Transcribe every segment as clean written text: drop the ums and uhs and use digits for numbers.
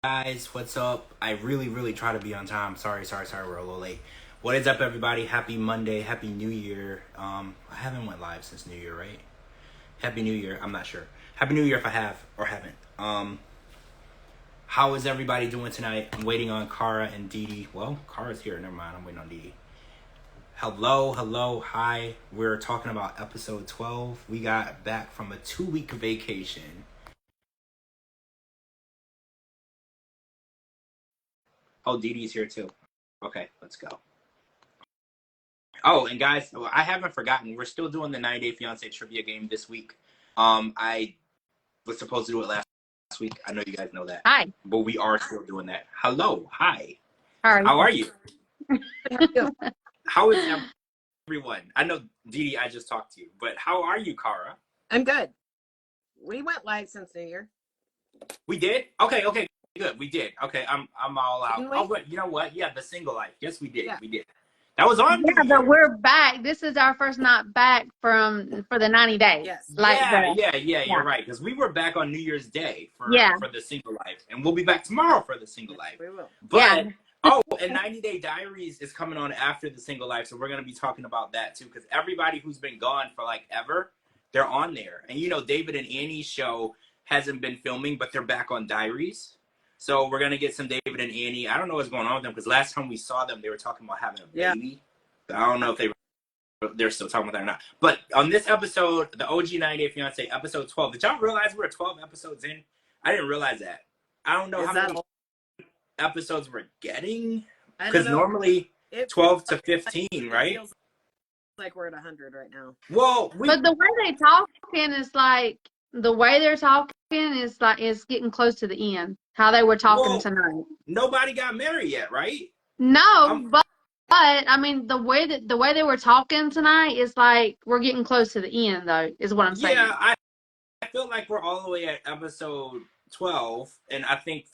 Guys, what's up? I really try to be on time. Sorry, we're a little late. What is up, everybody? Happy Monday, Happy New Year. I haven't went live since New Year, right? Happy New Year. I'm not sure. Happy New Year if I have or haven't. How is everybody doing tonight? I'm waiting on Kara and Dee Dee. Well, Kara's here. Never mind. I'm waiting on Dee Dee. Hello, hi. We're talking about episode 12. We got back from a 2-week vacation. Oh, Dee Dee's here too. Okay, let's go. Oh, and guys, I haven't forgotten. We're still doing the 90-Day Fiance trivia game this week. I was supposed to do it last week. I know you guys know that. Hi. But we are still doing that. Hello, hi. How are you? How is everyone? I know, Dee Dee, I just talked to you, but how are you, Kara? I'm good. We went live since New Year. We did? Okay, good. We did. Okay, I'm all out. Didn't we? Oh, but you know what? Yeah, the single life. Yes, we did. Yeah. We did. That was on. Yeah, but we're back. This is our first night back for the 90 days. Yes. Yeah. You're right, because we were back on New Year's Day for the single life, and we'll be back tomorrow for the single life. We will. But and 90-Day Diaries is coming on after the single life, so we're gonna be talking about that too, because everybody who's been gone for like ever, they're on there, and you know David and Annie's show hasn't been filming, but they're back on Diaries. So we're gonna get some David and Annie. I don't know what's going on with them because last time we saw them, they were talking about having a baby. I don't know if they're still talking about that or not. But on this episode, the OG 90-Day Fiance, episode 12. Did y'all realize we're 12 episodes in? I didn't realize that. I don't know how many episodes we're getting because normally 12 to 15, right? It feels like we're at 100 right now. Well, but the way they talking is like the way they're talking is like it's getting close to the end. How they were talking tonight. Nobody got married yet, right? No, but I mean the way they were talking tonight is like we're getting close to the end, though. Is what I'm saying. Yeah, I feel like we're all the way at episode 12, and I think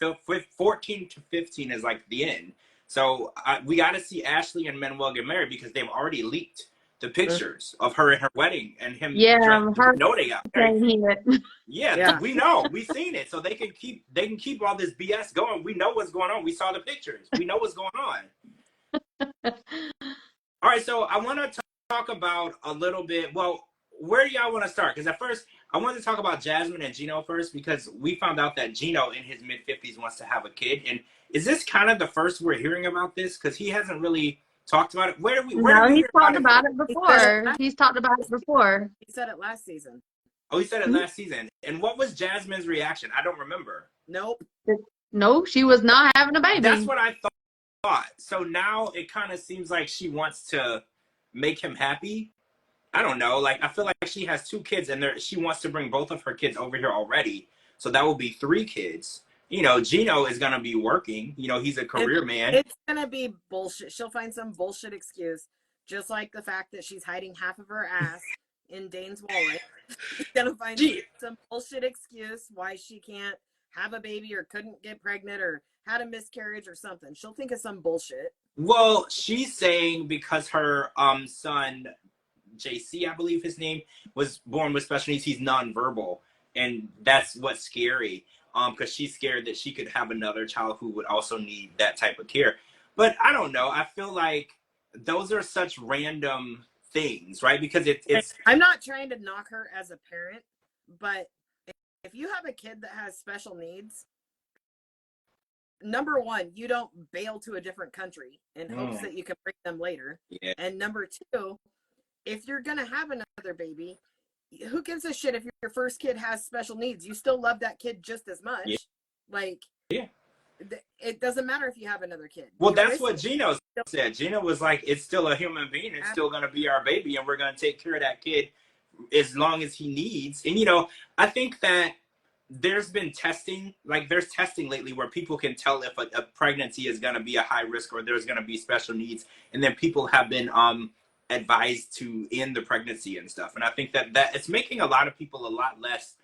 14 to 15 is like the end. So we got to see Ashley and Manuel get married because they've already leaked the pictures of her and her wedding and him. Yeah, we know they got married. Yeah, we know. We've seen it. So they can keep all this BS going. We know what's going on. We saw the pictures. We know what's going on. All right, so I want to talk about a little bit. Well, where do y'all want to start? Because at first, I wanted to talk about Jasmine and Gino first because we found out that Gino in his mid-50s wants to have a kid. And is this kind of the first we're hearing about this? Because he hasn't really talked about it. He's talked about it before. He's talked about it before. He said it last season. Oh, he said it last season. And what was Jasmine's reaction? I don't remember. Nope. No, she was not having a baby. That's what I thought. So now it kind of seems like she wants to make him happy. I don't know. Like, I feel like she has 2 kids and she wants to bring both of her kids over here already. So that will be 3 kids. You know, Gino is going to be working. You know, he's a career man. It's going to be bullshit. She'll find some bullshit excuse. Just like the fact that she's hiding half of her ass in Dane's wallet. She's going to find some bullshit excuse why she can't have a baby or couldn't get pregnant or had a miscarriage or something. She'll think of some bullshit. Well, she's saying because her son, JC, I believe his name, was born with special needs, he's nonverbal. And that's what's scary. Because she's scared that she could have another child who would also need that type of care. But I don't know. I feel like those are such random things, right? Because it's... I'm not trying to knock her as a parent, but if you have a kid that has special needs, number one, you don't bail to a different country in hopes that you can bring them later. Yeah. And number two, if you're going to have another baby, who gives a shit if your first kid has special needs? You still love that kid just as much. Yeah. Like, yeah, it doesn't matter if you have another kid. Well, that's what Gino said. Gino was like, it's still a human being. It's still going to be our baby, and we're going to take care of that kid as long as he needs. And, you know, I think that there's been testing, like there's testing lately where people can tell if a pregnancy is going to be a high risk or there's going to be special needs. And then people have been advised to end the pregnancy and stuff. And I think that it's making a lot of people a lot less,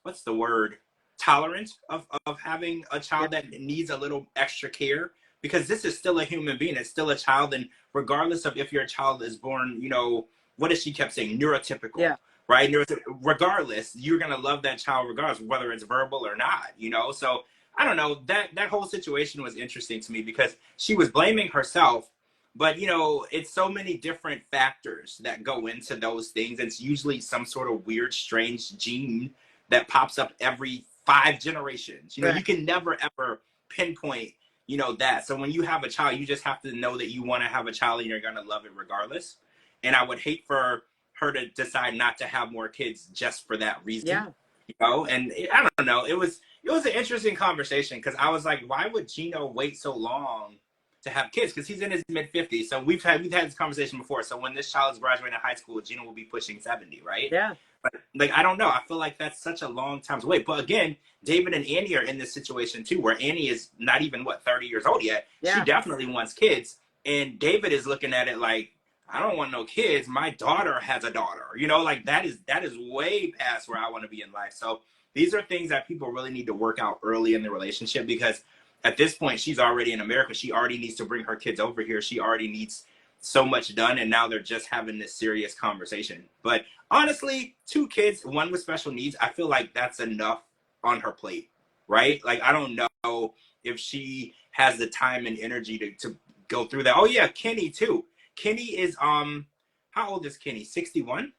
what's the word, tolerant of having a child that needs a little extra care, because this is still a human being. It's still a child. And regardless of if your child is born, you know, what does she kept saying? Neurotypical, right? Regardless, you're going to love that child regardless, whether it's verbal or not, you know? So I don't know, that whole situation was interesting to me because she was blaming herself, but you know, it's so many different factors that go into those things. It's usually some sort of weird, strange gene that pops up every 5 generations. You know, Right. you can never ever pinpoint, you know, that. So when you have a child, you just have to know that you want to have a child and you're gonna love it regardless. And I would hate for her to decide not to have more kids just for that reason. Yeah. You know, and I don't know. It was an interesting conversation because I was like, why would Gino wait so long to have kids? Because he's in his mid-50s. So we've had this conversation before. So when this child is graduating high school, Gino will be pushing 70, right? Yeah. But like, I don't know. I feel like that's such a long time to wait. But again, David and Annie are in this situation too, where Annie is not even 30 years old yet. Yeah. She definitely wants kids, and David is looking at it like, I don't want no kids. My daughter has a daughter. You know, like that is way past where I want to be in life. So these are things that people really need to work out early in the relationship, because at this point she's already in America. She already needs to bring her kids over here. She already needs so much done, and now they're just having this serious conversation. But honestly, 2 kids, one with special needs, I feel like that's enough on her plate, right? Like, I don't know if she has the time and energy to go through that. Oh yeah, Kenny too. Kenny is how old is Kenny? 61?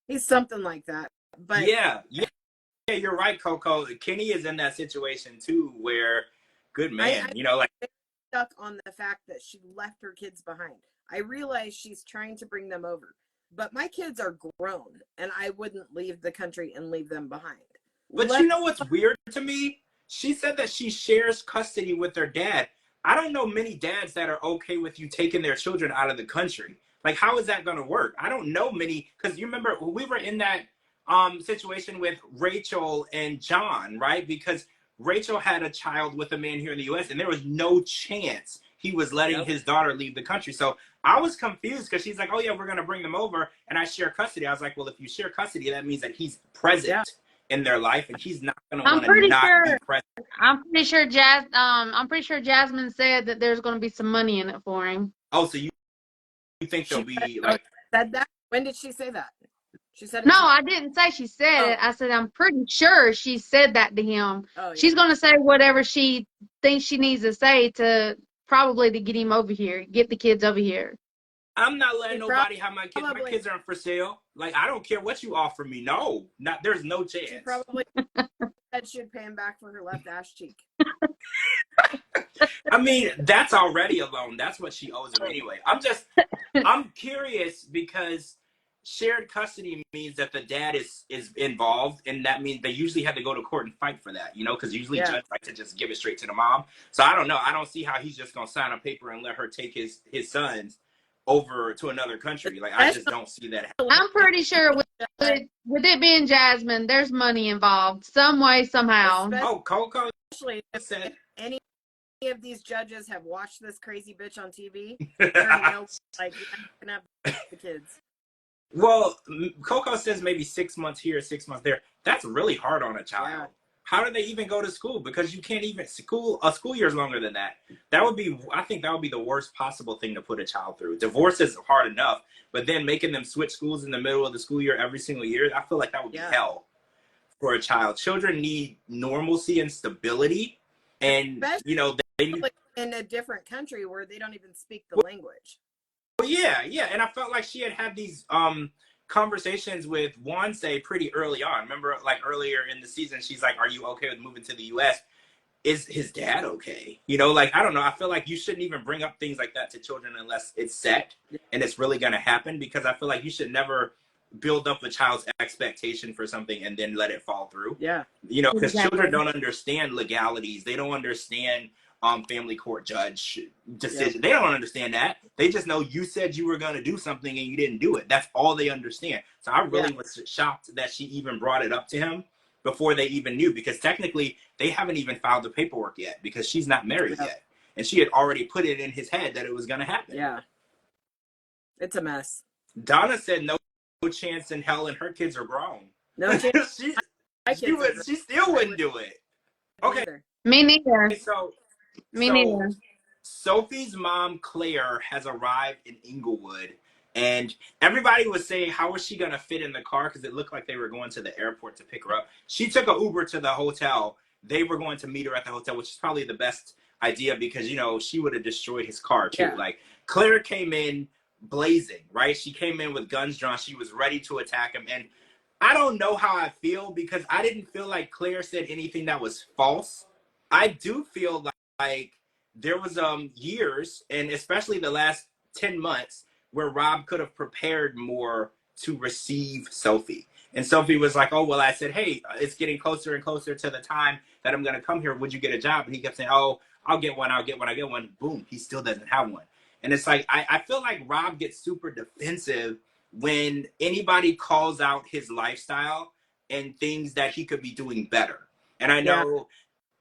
He's something like that. But yeah, you're right, Coco. Kenny is in that situation too, where, good man, I you know, like, stuck on the fact that she left her kids behind. I realize she's trying to bring them over, but my kids are grown, and I wouldn't leave the country and leave them behind. but you know what's weird to me? She said that she shares custody with her dad. I don't know many dads that are okay with you taking their children out of the country. Like, how is that going to work? I don't know many, because you remember we were in that situation with Rachel and John, right? Because Rachel had a child with a man here in the U.S., and there was no chance he was letting his daughter leave the country. So I was confused because she's like, oh yeah, we're going to bring them over and I share custody. I was like, well, if you share custody, that means that he's present in their life, and he's not going to want to not be present. I'm pretty sure Jasmine said that there's going to be some money in it for him. Oh, so you think there'll be like... Said that? When did she say that? She said it. No, I didn't say she said it. I said I'm pretty sure she said that to him. Oh, yeah. She's going to say whatever she thinks she needs to say to get him over here, get the kids over here. I'm not letting nobody have my kids. My kids aren't for sale. Like, I don't care what you offer me. No, there's no chance. She probably said she'd pay him back for her left ass cheek. I mean, that's already a loan. That's what she owes him anyway. I'm curious because shared custody means that the dad is involved, and that means they usually have to go to court and fight for that, you know, because usually judges like to just give it straight to the mom. So I don't know. I don't see how he's just going to sign a paper and let her take his sons over to another country. Like, I just don't see that happening. I'm pretty sure with it being Jasmine, there's money involved some way, somehow. Coco especially if any of these judges have watched this crazy bitch on TV, like, you're gonna have the kids. Well, Coco says maybe 6 months here, 6 months there. That's really hard on a child. Yeah. How do they even go to school? Because you can't even a school year is longer than that. I think that would be the worst possible thing to put a child through. Divorce is hard enough, but then making them switch schools in the middle of the school year every single year, I feel like that would be hell for a child. Children need normalcy and stability, and especially, they need in a different country where they don't even speak the language. Well, yeah, and I felt like she had these conversations with Fiance pretty early on. Remember, like, earlier in the season, she's like, are you okay with moving to the U.S.? Is his dad okay? Like, I don't know. I feel like you shouldn't even bring up things like that to children unless it's set and it's really going to happen, because I feel like you should never build up a child's expectation for something and then let it fall through. Yeah. Because children don't understand legalities. They don't understand family court judge decision. They don't understand that. They just know you said you were going to do something and you didn't do it. That's all they understand. So I really was shocked that she even brought it up to him before they even knew, because technically they haven't even filed the paperwork yet, because she's not married yet. And she had already put it in his head that it was going to happen. Yeah. It's a mess. Donna said no chance in hell, and her kids are grown. No chance. she still wouldn't do it. Okay. Me neither. Me neither. Sophie's mom, Claire, has arrived in Inglewood, and everybody was saying, how is she going to fit in the car? Because it looked like they were going to the airport to pick her up. She took an Uber to the hotel, they were going to meet her at the hotel, which is probably the best idea because, you know, she would have destroyed his car too. Yeah. Like, Claire came in blazing, right? She came in with guns drawn. She was ready to attack him. And I don't know how I feel because I didn't feel like Claire said anything that was false. I do feel like there was years, and especially the last 10 months, where Rob could have prepared more to receive Sophie. And Sophie was like, oh, well, I said, hey, it's getting closer and closer to the time that I'm going to come here. Would you get a job? And he kept saying, oh, I'll get one. I'll get one. I'll get one. Boom. He still doesn't have one. And it's like, I feel like Rob gets super defensive when anybody calls out his lifestyle and things that he could be doing better. And I know,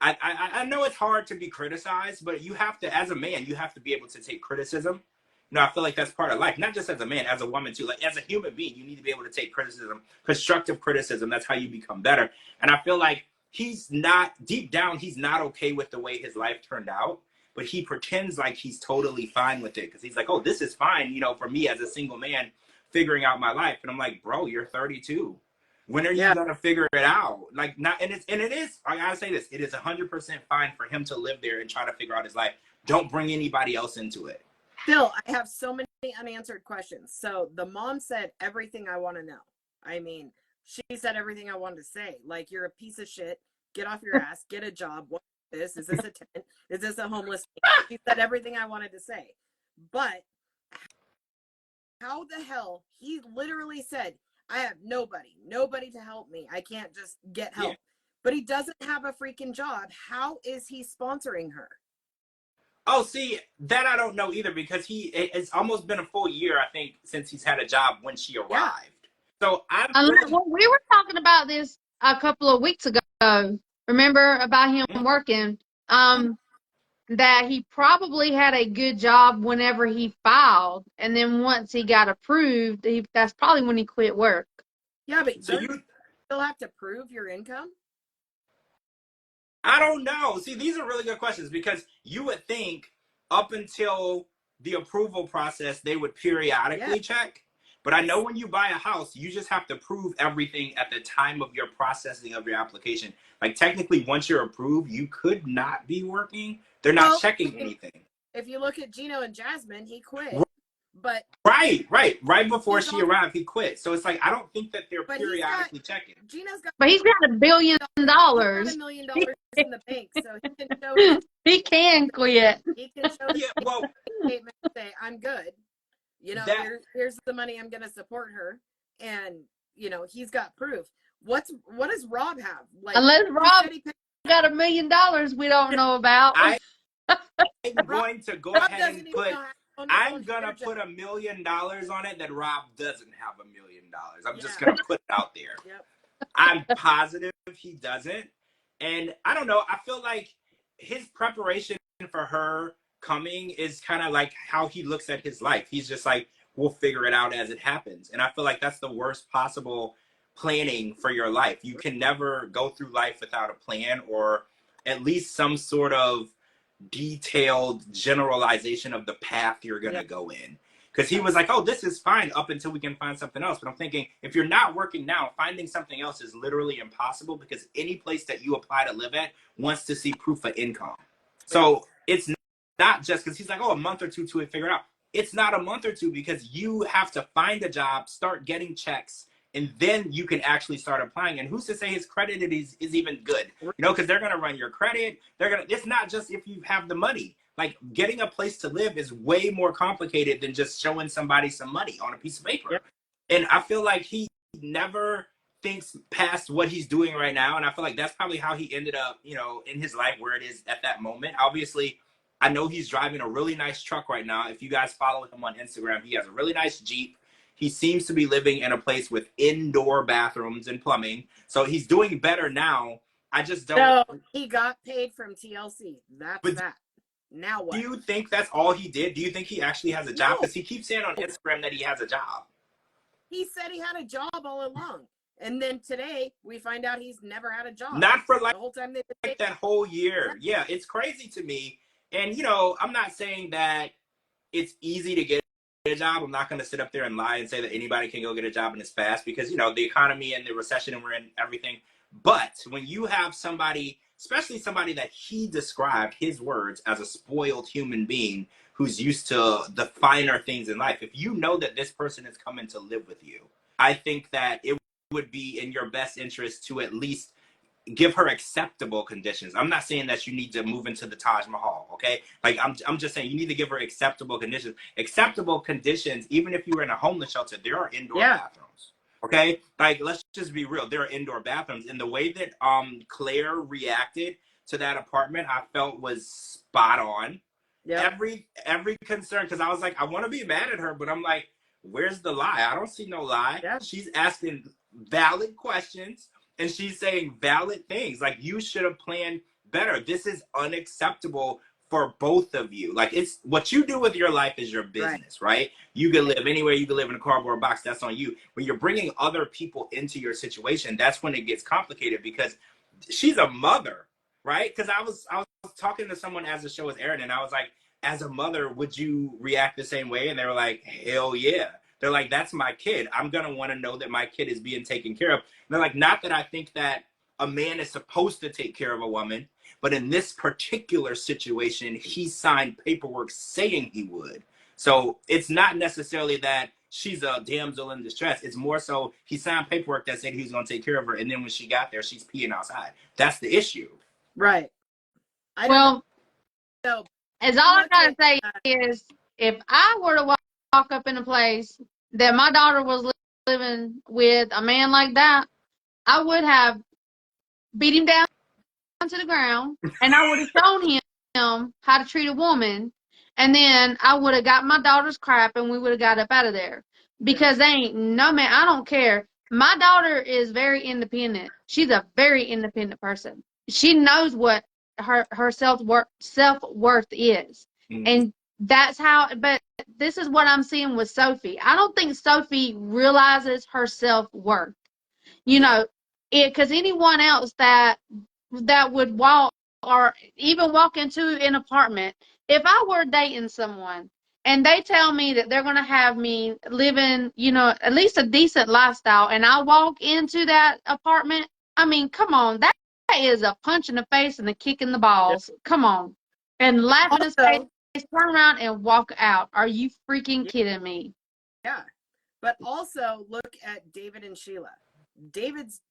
I know it's hard to be criticized, but you have to, as a man, you have to be able to take criticism. You know, I feel like that's part of life, not just as a man, as a woman too. Like, as a human being, you need to be able to take criticism, constructive criticism. That's how you become better. And I feel like he's not, deep down, he's not okay with the way his life turned out, but he pretends like he's totally fine with it because he's like, oh, this is fine, you know, for me as a single man figuring out my life. And I'm like, bro, you're 32. When are you gonna figure it out? Like, not, and it is, I gotta say this, it is 100% fine for him to live there and try to figure out his life. Don't bring anybody else into it. Still, I have so many unanswered questions. So the mom said everything I want to know. I mean, she said everything I wanted to say. Like, you're a piece of shit. Get off your ass. Get a job. What is this? Is this a tent? Is this a homeless thing? She said everything I wanted to say. But how the hell, he literally said, I have nobody to help me. I can't just get help. Yeah. But he doesn't have a freaking job. How is he sponsoring her? Oh, see, that I don't know either because it's almost been a full year, I think, since he's had a job when she arrived. Yeah. So well, we were talking about this a couple of weeks ago. Remember about him working? That he probably had a good job whenever he filed, and then once he got approved, that's probably when he quit work. Yeah, but so you still have to prove your income? I don't know. See, these are really good questions because you would think up until the approval process, they would periodically check. But I know when you buy a house, you just have to prove everything at the time of your processing of your application. Like, technically, once you're approved, you could not be working. They're not checking anything. If you look at Gino and Jasmine, he quit. But right before she arrived, he quit. So it's like, I don't think that they're periodically checking. But he's got $1 billion. He's got $1 million in the bank, so he can show. He can quit. He can show statement and say, "I'm good. You know, here's the money I'm going to support her," and you know, he's got proof. What does Rob have? Like, unless Rob got $1 million, we don't know about. I'm going to go ahead and put. I'm gonna put $1 million on it that Rob doesn't have $1 million. I'm just gonna put it out there. Yep. I'm positive he doesn't, and I don't know. I feel like his preparation for her coming is kind of like how he looks at his life. He's just like, we'll figure it out as it happens, and I feel like that's the worst possible planning for your life. You can never go through life without a plan or at least some sort of detailed generalization of the path you're going to go in. Because he was like, oh, this is fine up until we can find something else. But I'm thinking, if you're not working now, finding something else is literally impossible because any place that you apply to live at wants to see proof of income. So it's not just because he's like, oh, a month or two to figure it out. It's not a month or two because you have to find a job, start getting checks, and then you can actually start applying. And who's to say his credit is even good? You know, because they're going to run your credit. It's not just if you have the money. Like, getting a place to live is way more complicated than just showing somebody some money on a piece of paper. Yep. And I feel like he never thinks past what he's doing right now. And I feel like that's probably how he ended up, you know, in his life where it is at that moment. Obviously, I know he's driving a really nice truck right now. If you guys follow him on Instagram, he has a really nice Jeep. He seems to be living in a place with indoor bathrooms and plumbing. So he's doing better now. I just don't. So he got paid from TLC. That's that. Now what? Do you think that's all he did? Do you think he actually has a job? Because he keeps saying on Instagram that he has a job. He said he had a job all along. And then today we find out he's never had a job. Not for like, the whole time like that whole year. Yeah, it's crazy to me. And, you know, I'm not saying that it's easy to get a job. I'm not going to sit up there and lie and say that anybody can go get a job and it's fast because, you know, the economy and the recession and we're in everything. But when you have somebody especially somebody that he described, his words, as a spoiled human being who's used to the finer things in life. If you know that this person is coming to live with you, I think that it would be in your best interest to at least give her acceptable conditions. I'm not saying that you need to move into the Taj Mahal, okay? Like I'm just saying you need to give her acceptable conditions. Acceptable conditions, even if you were in a homeless shelter, there are indoor bathrooms. Okay? Like let's just be real. There are indoor bathrooms. And the way that Claire reacted to that apartment, I felt was spot on. Yep. Every concern, because I was like, I want to be mad at her, but I'm like, where's the lie? I don't see no lie. Yep. She's asking valid questions. And she's saying valid things. Like, you should have planned better. This is unacceptable for both of you. Like, it's what you do with your life is your business, right? You can live anywhere. You can live in a cardboard box. That's on you. When you're bringing other people into your situation, that's when it gets complicated, because she's a mother, right? Because I was talking to someone as the show was airing, and I was like, as a mother, would you react the same way? And they were like, hell yeah. They're like, that's my kid. I'm going to want to know that my kid is being taken care of. And they're like, not that I think that a man is supposed to take care of a woman, but in this particular situation, he signed paperwork saying he would. So it's not necessarily that she's a damsel in distress. It's more so he signed paperwork that said he was going to take care of her. And then when she got there, she's peeing outside. That's the issue. Right. Well, as all I got to say is, if I were to walk up in a place that my daughter was living with a man like that, I would have beat him down to the ground, and I would have shown him how to treat a woman, and then I would have got my daughter's crap, and we would have got up out of there. Because they ain't no man. I don't care. My daughter is very independent. She's a very independent person. She knows what her self-worth is. Mm-hmm. And that's how, but this is what I'm seeing with Sophie. I don't think Sophie realizes her self-worth. You know, because anyone else that would walk, or even walk into an apartment, if I were dating someone and they tell me that they're going to have me living, you know, at least a decent lifestyle, and I walk into that apartment, I mean, come on, that is a punch in the face and a kick in the balls. Yep. Come on. And laugh in his face, turn around and walk out. Are you freaking kidding me? Yeah. But also look at David and Sheila. David's,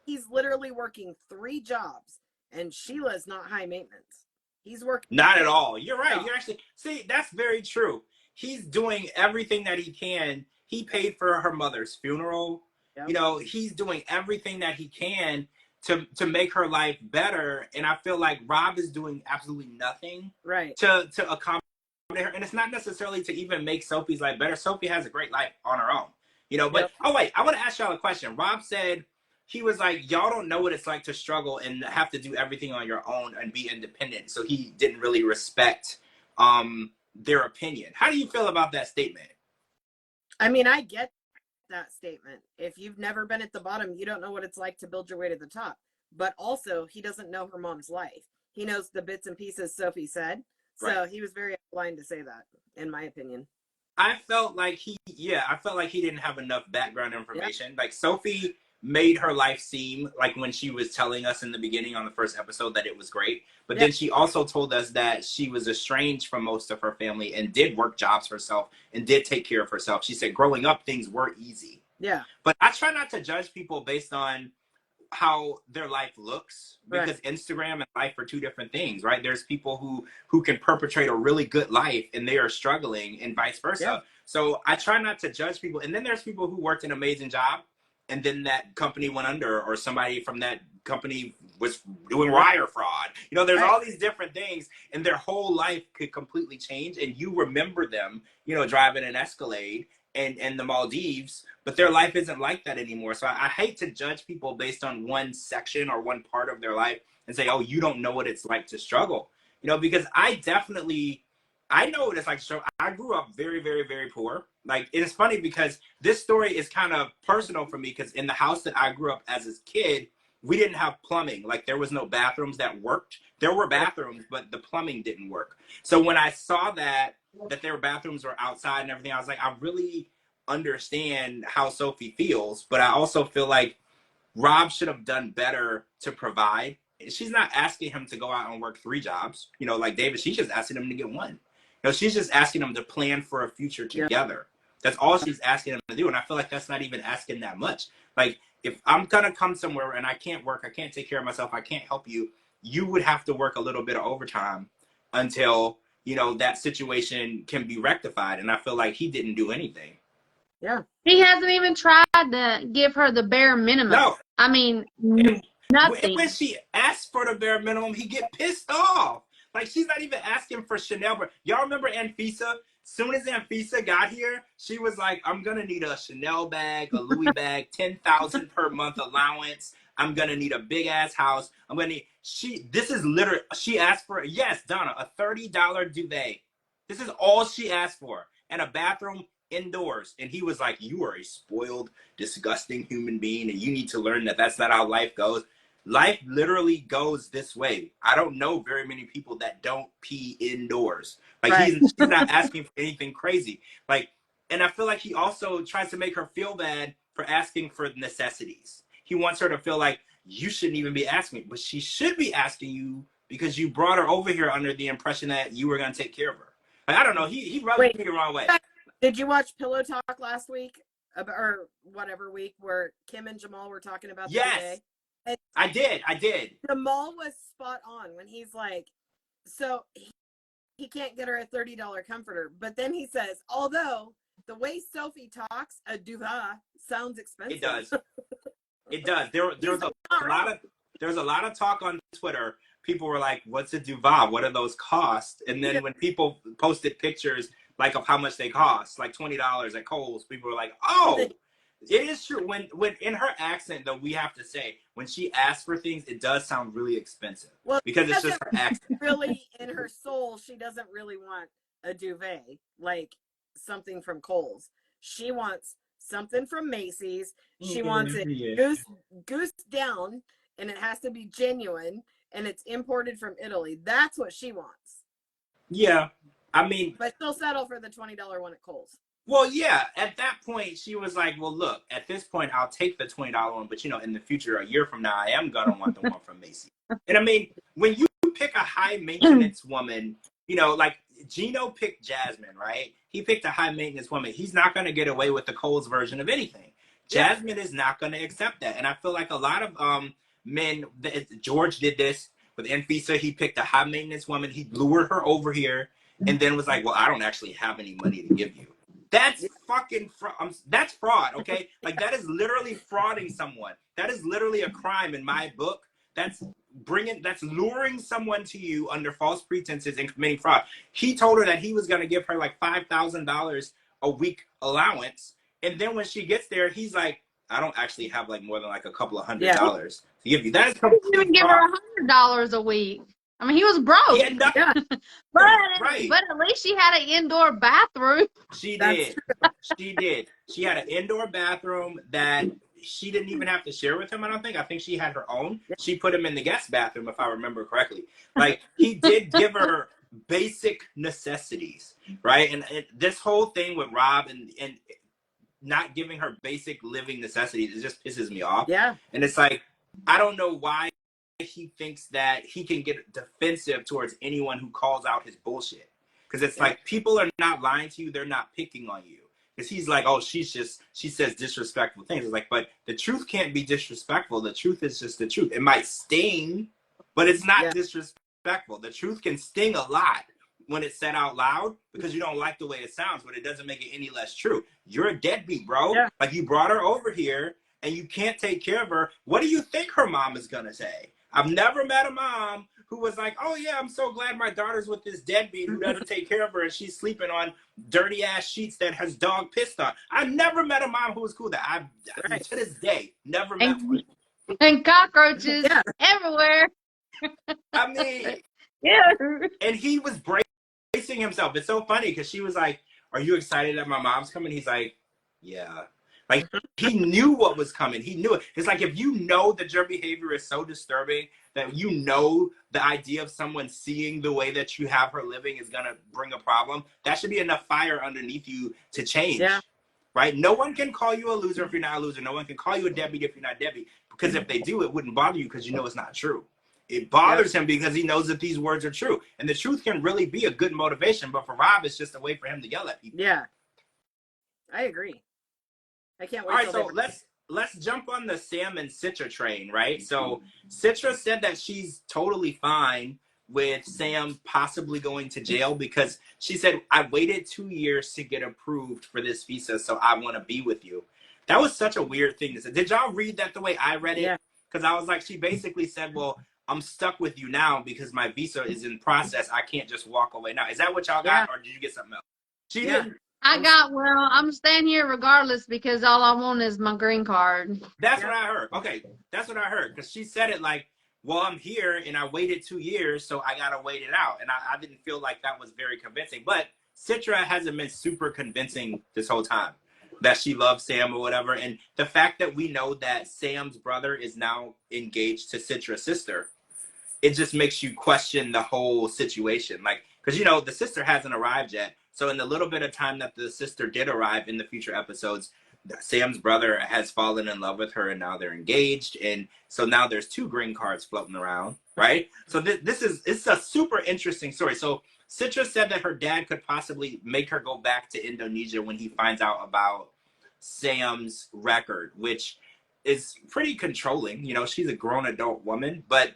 he's literally working 3 jobs, and Sheila's not high maintenance. He's working. Not at all. You're right. You actually, see, that's very true. He's doing everything that he can. He paid for her mother's funeral. Yep. You know, he's doing everything that he can to make her life better. And I feel like Rob is doing absolutely nothing to accommodate her. And it's not necessarily to even make Sophie's life better. Sophie has a great life on her own. You know, but oh wait, I want to ask y'all a question. Rob said he was like, y'all don't know what it's like to struggle and have to do everything on your own and be independent. So he didn't really respect their opinion. How do you feel about that statement? I mean, I get that statement. If you've never been at the bottom, you don't know what it's like to build your way to the top. But also, he doesn't know her mom's life. He knows the bits and pieces Sophie said. So he was very blind to say that, in my opinion. I felt like he didn't have enough background information. Yep. Like, Sophie made her life seem like, when she was telling us in the beginning on the first episode, that it was great. But then she also told us that she was estranged from most of her family and did work jobs herself and did take care of herself. She said growing up, things were easy. Yeah. But I try not to judge people based on how their life looks, because Instagram and life are 2 different things, right? There's people who can perpetrate a really good life and they are struggling, and vice versa. Yeah. So I try not to judge people. And then there's people who worked an amazing job and then that company went under, or somebody from that company was doing wire fraud. You know, there's all these different things, and their whole life could completely change, and you remember them, you know, driving an Escalade and the Maldives, but their life isn't like that anymore. So I hate to judge people based on one section or one part of their life and say, oh, you don't know what it's like to struggle. You know, because I know what it's like to struggle. I grew up very, very, very poor. Like, it is funny because this story is kind of personal for me, because in the house that I grew up as a kid, we didn't have plumbing. Like, there was no bathrooms that worked. There were bathrooms, but the plumbing didn't work. So when I saw that their bathrooms were outside and everything, I was like, I really understand how Sophie feels, but I also feel like Rob should have done better to provide. she's not asking him to go out and work 3 jobs, you know, like David. She's just asking him to get one. You know, she's just asking him to plan for a future together. That's all she's asking him to do. And I feel like that's not even asking that much. Like, if I'm gonna come somewhere and I can't work, I can't take care of myself, I can't help you, you would have to work a little bit of overtime until, you know, that situation can be rectified. And I feel like he didn't do anything. Yeah. He hasn't even tried to give her the bare minimum. No. I mean, And nothing. when she asks for the bare minimum, he get pissed off. Like, she's not even asking for Chanel. But y'all remember Anfisa? Soon as Anfisa got here, she was like, I'm going to need a Chanel bag, a Louis bag, $10,000 per month allowance. I'm going to need a big ass house. I'm going to need, this is literally, she asked for, yes, Donna, a $30 duvet. This is all she asked for. And a bathroom indoors. And he was like, you are a spoiled, disgusting human being. And you need to learn that that's not how life goes. Life literally goes this way. I don't know very many people that don't pee indoors. Like, Right. she's not asking for anything crazy. Like, and I feel like he also tries to make her feel bad for asking for necessities. He wants her to feel like you shouldn't even be asking, but she should be asking you because you brought her over here under the impression that you were going to take care of her. Like, I don't know. He rubbed me the wrong way. Did you watch Pillow Talk last week, or whatever week, where Kim and Jamal were talking about the Yes. day? I did. Jamal was spot on when he's like, so he can't get her a $30 comforter, but then he says, although the way Sophie talks, a duvet sounds expensive. It does. It does. There's a lot of talk on Twitter. People were like, what's a duvet? What do those cost? And then when people posted pictures like of how much they cost, like $20 at Kohl's, people were like, oh, it is true. When in her accent, though, we have to say, when she asks for things, it does sound really expensive. Well, because it's just her accent. Really, in her soul, she doesn't really want a duvet, like something from Kohl's. She wants something from Macy's. She wants it goose down, and it has to be genuine, and it's imported from Italy. That's what she wants. Yeah. I mean, but she'll settle for the $20 one at Kohl's. Well, yeah, at that point, she was like, well, look, at this point, I'll take the $20 one, but, you know, in the future, a year from now, I am going to want the one from Macy's. And I mean, when you pick a high-maintenance woman, you know, like Gino picked Jasmine, right? He picked a high-maintenance woman. He's not going to get away with the Kohl's version of anything. Jasmine is not going to accept that. And I feel like a lot of men, George did this with Anfisa. He picked a high-maintenance woman. He lured her over here and then was like, well, I don't actually have any money to give you. That's fucking that's fraud, okay? Like, that is literally frauding someone. That is literally a crime in my book. That's luring someone to you under false pretenses and committing fraud. He told her that he was going to give her like $5,000 a week allowance, and then when she gets there, he's like, I don't actually have like more than like a couple of $100 to give you. That is complete fraud. He didn't give her $100 a week. I mean, he was broke. Yeah, but at least she had an indoor bathroom. She did. She had an indoor bathroom that she didn't even have to share with him, I don't think. I think she had her own. She put him in the guest bathroom, if I remember correctly. Like, he did give her basic necessities, right? And this whole thing with Rob and not giving her basic living necessities, it just pisses me off. Yeah. And it's like, I don't know why he thinks that he can get defensive towards anyone who calls out his bullshit. Because it's like, people are not lying to you, they're not picking on you. Because he's like, oh, she says disrespectful things. It's like, but the truth can't be disrespectful. The truth is just the truth. It might sting, but it's not disrespectful. The truth can sting a lot when it's said out loud because you don't like the way it sounds, but it doesn't make it any less true. You're a deadbeat, bro. Yeah. Like, you brought her over here and you can't take care of her. What do you think her mom is going to say? I've never met a mom who was like, oh, yeah, I'm so glad my daughter's with this deadbeat who doesn't take care of her and she's sleeping on dirty-ass sheets that has dog pissed on. I've never met a mom who was cool. That to this day, never met one. And cockroaches everywhere. I mean, and he was bracing himself. It's so funny because she was like, are you excited that my mom's coming? He's like, yeah. Like, he knew what was coming. He knew it. It's like, if you know that your behavior is so disturbing, that you know the idea of someone seeing the way that you have her living is going to bring a problem, that should be enough fire underneath you to change. Yeah. Right? No one can call you a loser if you're not a loser. No one can call you a deadbeat if you're not deadbeat. Because if they do, it wouldn't bother you because you know it's not true. It bothers him because he knows that these words are true. And the truth can really be a good motivation, but for Rob, it's just a way for him to yell at people. Yeah. I agree. I can't wait. All right, so let's jump on the Sam and Citra train, right? So Citra said that she's totally fine with Sam possibly going to jail because she said, I waited 2 years to get approved for this visa, so I want to be with you. That was such a weird thing to say. Did y'all read that the way I read it? Yeah. Because I was like, she basically said, well, I'm stuck with you now because my visa is in process. I can't just walk away now. Is that what y'all got, or did you get something else? She didn't. I'm staying here regardless because all I want is my green card. That's what I heard. Okay, that's what I heard. Because she said it like, well, I'm here and I waited 2 years, so I got to wait it out. And I didn't feel like that was very convincing. But Citra hasn't been super convincing this whole time that she loves Sam or whatever. And the fact that we know that Sam's brother is now engaged to Citra's sister, it just makes you question the whole situation. Like, because, you know, the sister hasn't arrived yet. So in the little bit of time that the sister did arrive in the future episodes, Sam's brother has fallen in love with her and now they're engaged. And so now there's 2 green cards floating around, right? So it's a super interesting story. So Citra said that her dad could possibly make her go back to Indonesia when he finds out about Sam's record, which is pretty controlling. You know, she's a grown adult woman, but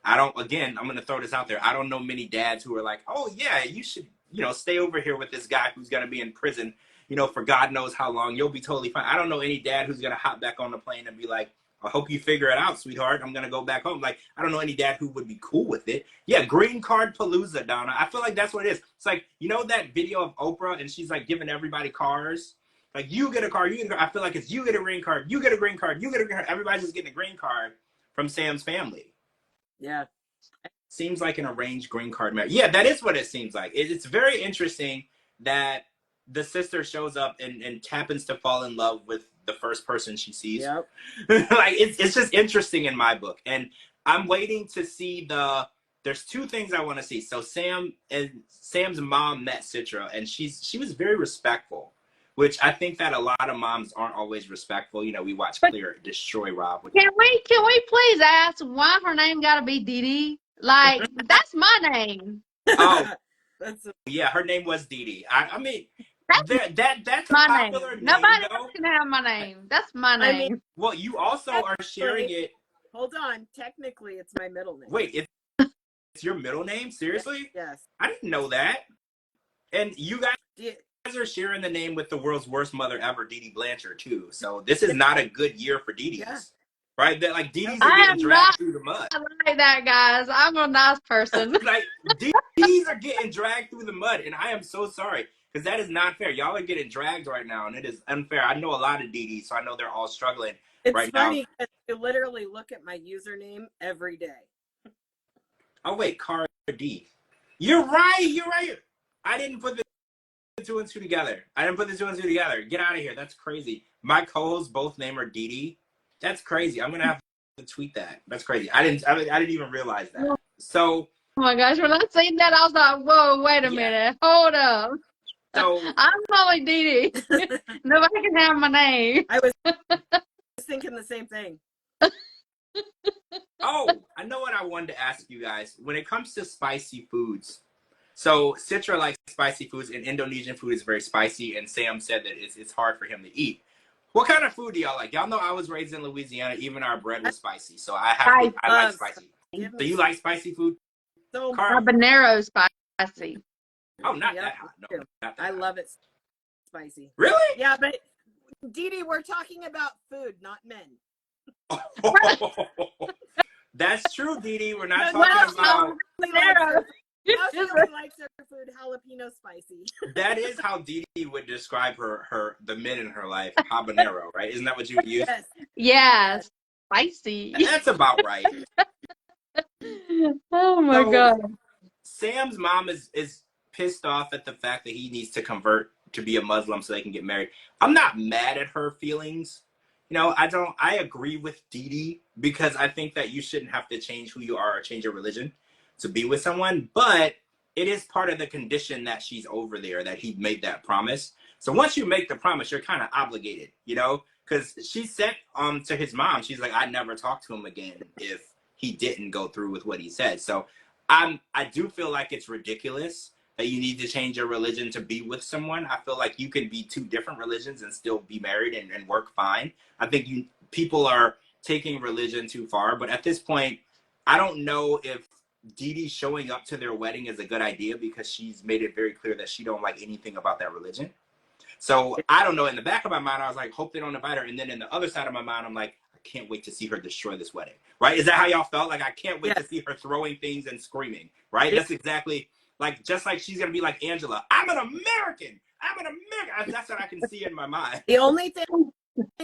I'm going to throw this out there. I don't know many dads who are like, oh yeah, you should, you know, stay over here with this guy who's going to be in prison, you know, for God knows how long. You'll be totally fine. I don't know any dad who's going to hop back on the plane and be like, I hope you figure it out, sweetheart. I'm going to go back home. Like, I don't know any dad who would be cool with it. Yeah, green card palooza, Donna. I feel like that's what it is. It's like, you know that video of Oprah and she's like giving everybody cars? Like, you get a car, you get a car. I feel like it's you get a green card, you get a green card, you get a green card. Everybody's just getting a green card from Sam's family. Yeah. Seems like an arranged green card marriage. Yeah, that is what it seems like. It's very interesting that the sister shows up and happens to fall in love with the first person she sees. Yep. Like, it's just interesting in my book. And I'm waiting to see there's 2 things I want to see. So Sam's mom met Citra and she was very respectful, which I think that a lot of moms aren't always respectful. You know, we watch Clear destroy Rob. Can we please ask why her name got to be Dee Dee? Like, that's my name. Oh, yeah, her name was Dee Dee. I mean, that's a my popular name. name. Nobody else can have my name. That's my name. I mean, well, you also are sharing it. Hold on. Technically, it's my middle name. Wait, it's your middle name? Seriously? Yes. I didn't know that. And you guys are sharing the name with the world's worst mother ever, Dee Dee Blanchard, too. So this is not a good year for Dee Dee's. Yeah. Right? That, like, Dee Dee's are getting dragged through the mud. I like that, guys. I'm a nice person. Like, Dee Dee's are getting dragged through the mud, and I am so sorry. Because that is not fair. Y'all are getting dragged right now, and it is unfair. I know a lot of Dee Dee's, so I know they're all struggling right now. It's funny because you literally look at my username every day. Oh, wait, Cara D. You're right. I didn't put the 2 and 2 together. Get out of here. That's crazy. My co-hosts both name her Dee Dee. That's crazy. I'm going to have to tweet that. That's crazy. I didn't even realize that. So. Oh my gosh, when I seen that, I was like, whoa, wait a minute. Hold up. So I'm only Dee Dee. Nobody can have my name. I was thinking the same thing. Oh, I know what I wanted to ask you guys. When it comes to spicy foods, so Citra likes spicy foods, and Indonesian food is very spicy, and Sam said that it's hard for him to eat. What kind of food do y'all like? Y'all know I was raised in Louisiana. Even our bread was spicy, so I like spicy. Do you like spicy food? So habanero spicy. Oh, not that hot. No, not that I hot. love it spicy. Really? Yeah, but Dee Dee, we're talking about food, not men. That's true, Dee Dee. We're not talking about. She likes her food jalapeno spicy. That is how Dee Dee would describe the men in her life, habanero, right? Isn't that what you would use? Yes, spicy. That's about right. Oh my God. Sam's mom is pissed off at the fact that he needs to convert to be a Muslim so they can get married. I'm not mad at her feelings. You know, I agree with Dee Dee because I think that you shouldn't have to change who you are or change your religion to be with someone, but it is part of the condition that she's over there, that he made that promise. So once you make the promise, you're kind of obligated, you know, because she said to his mom, she's like, I'd never talk to him again if he didn't go through with what he said. So I do feel like it's ridiculous that you need to change your religion to be with someone. I feel like you can be two different religions and still be married and work fine. I think people are taking religion too far, but at this point, I don't know if Dee Dee showing up to their wedding is a good idea because she's made it very clear that she don't like anything about that religion. So I don't know. In the back of my mind, I was like, hope they don't invite her. And then in the other side of my mind, I'm like, I can't wait to see her destroy this wedding. Right? Is that how y'all felt? Like, I can't wait to see her throwing things and screaming. Right? That's exactly like, just like she's gonna be like Angela. I'm an American. I'm an American. That's what I can see in my mind. The only thing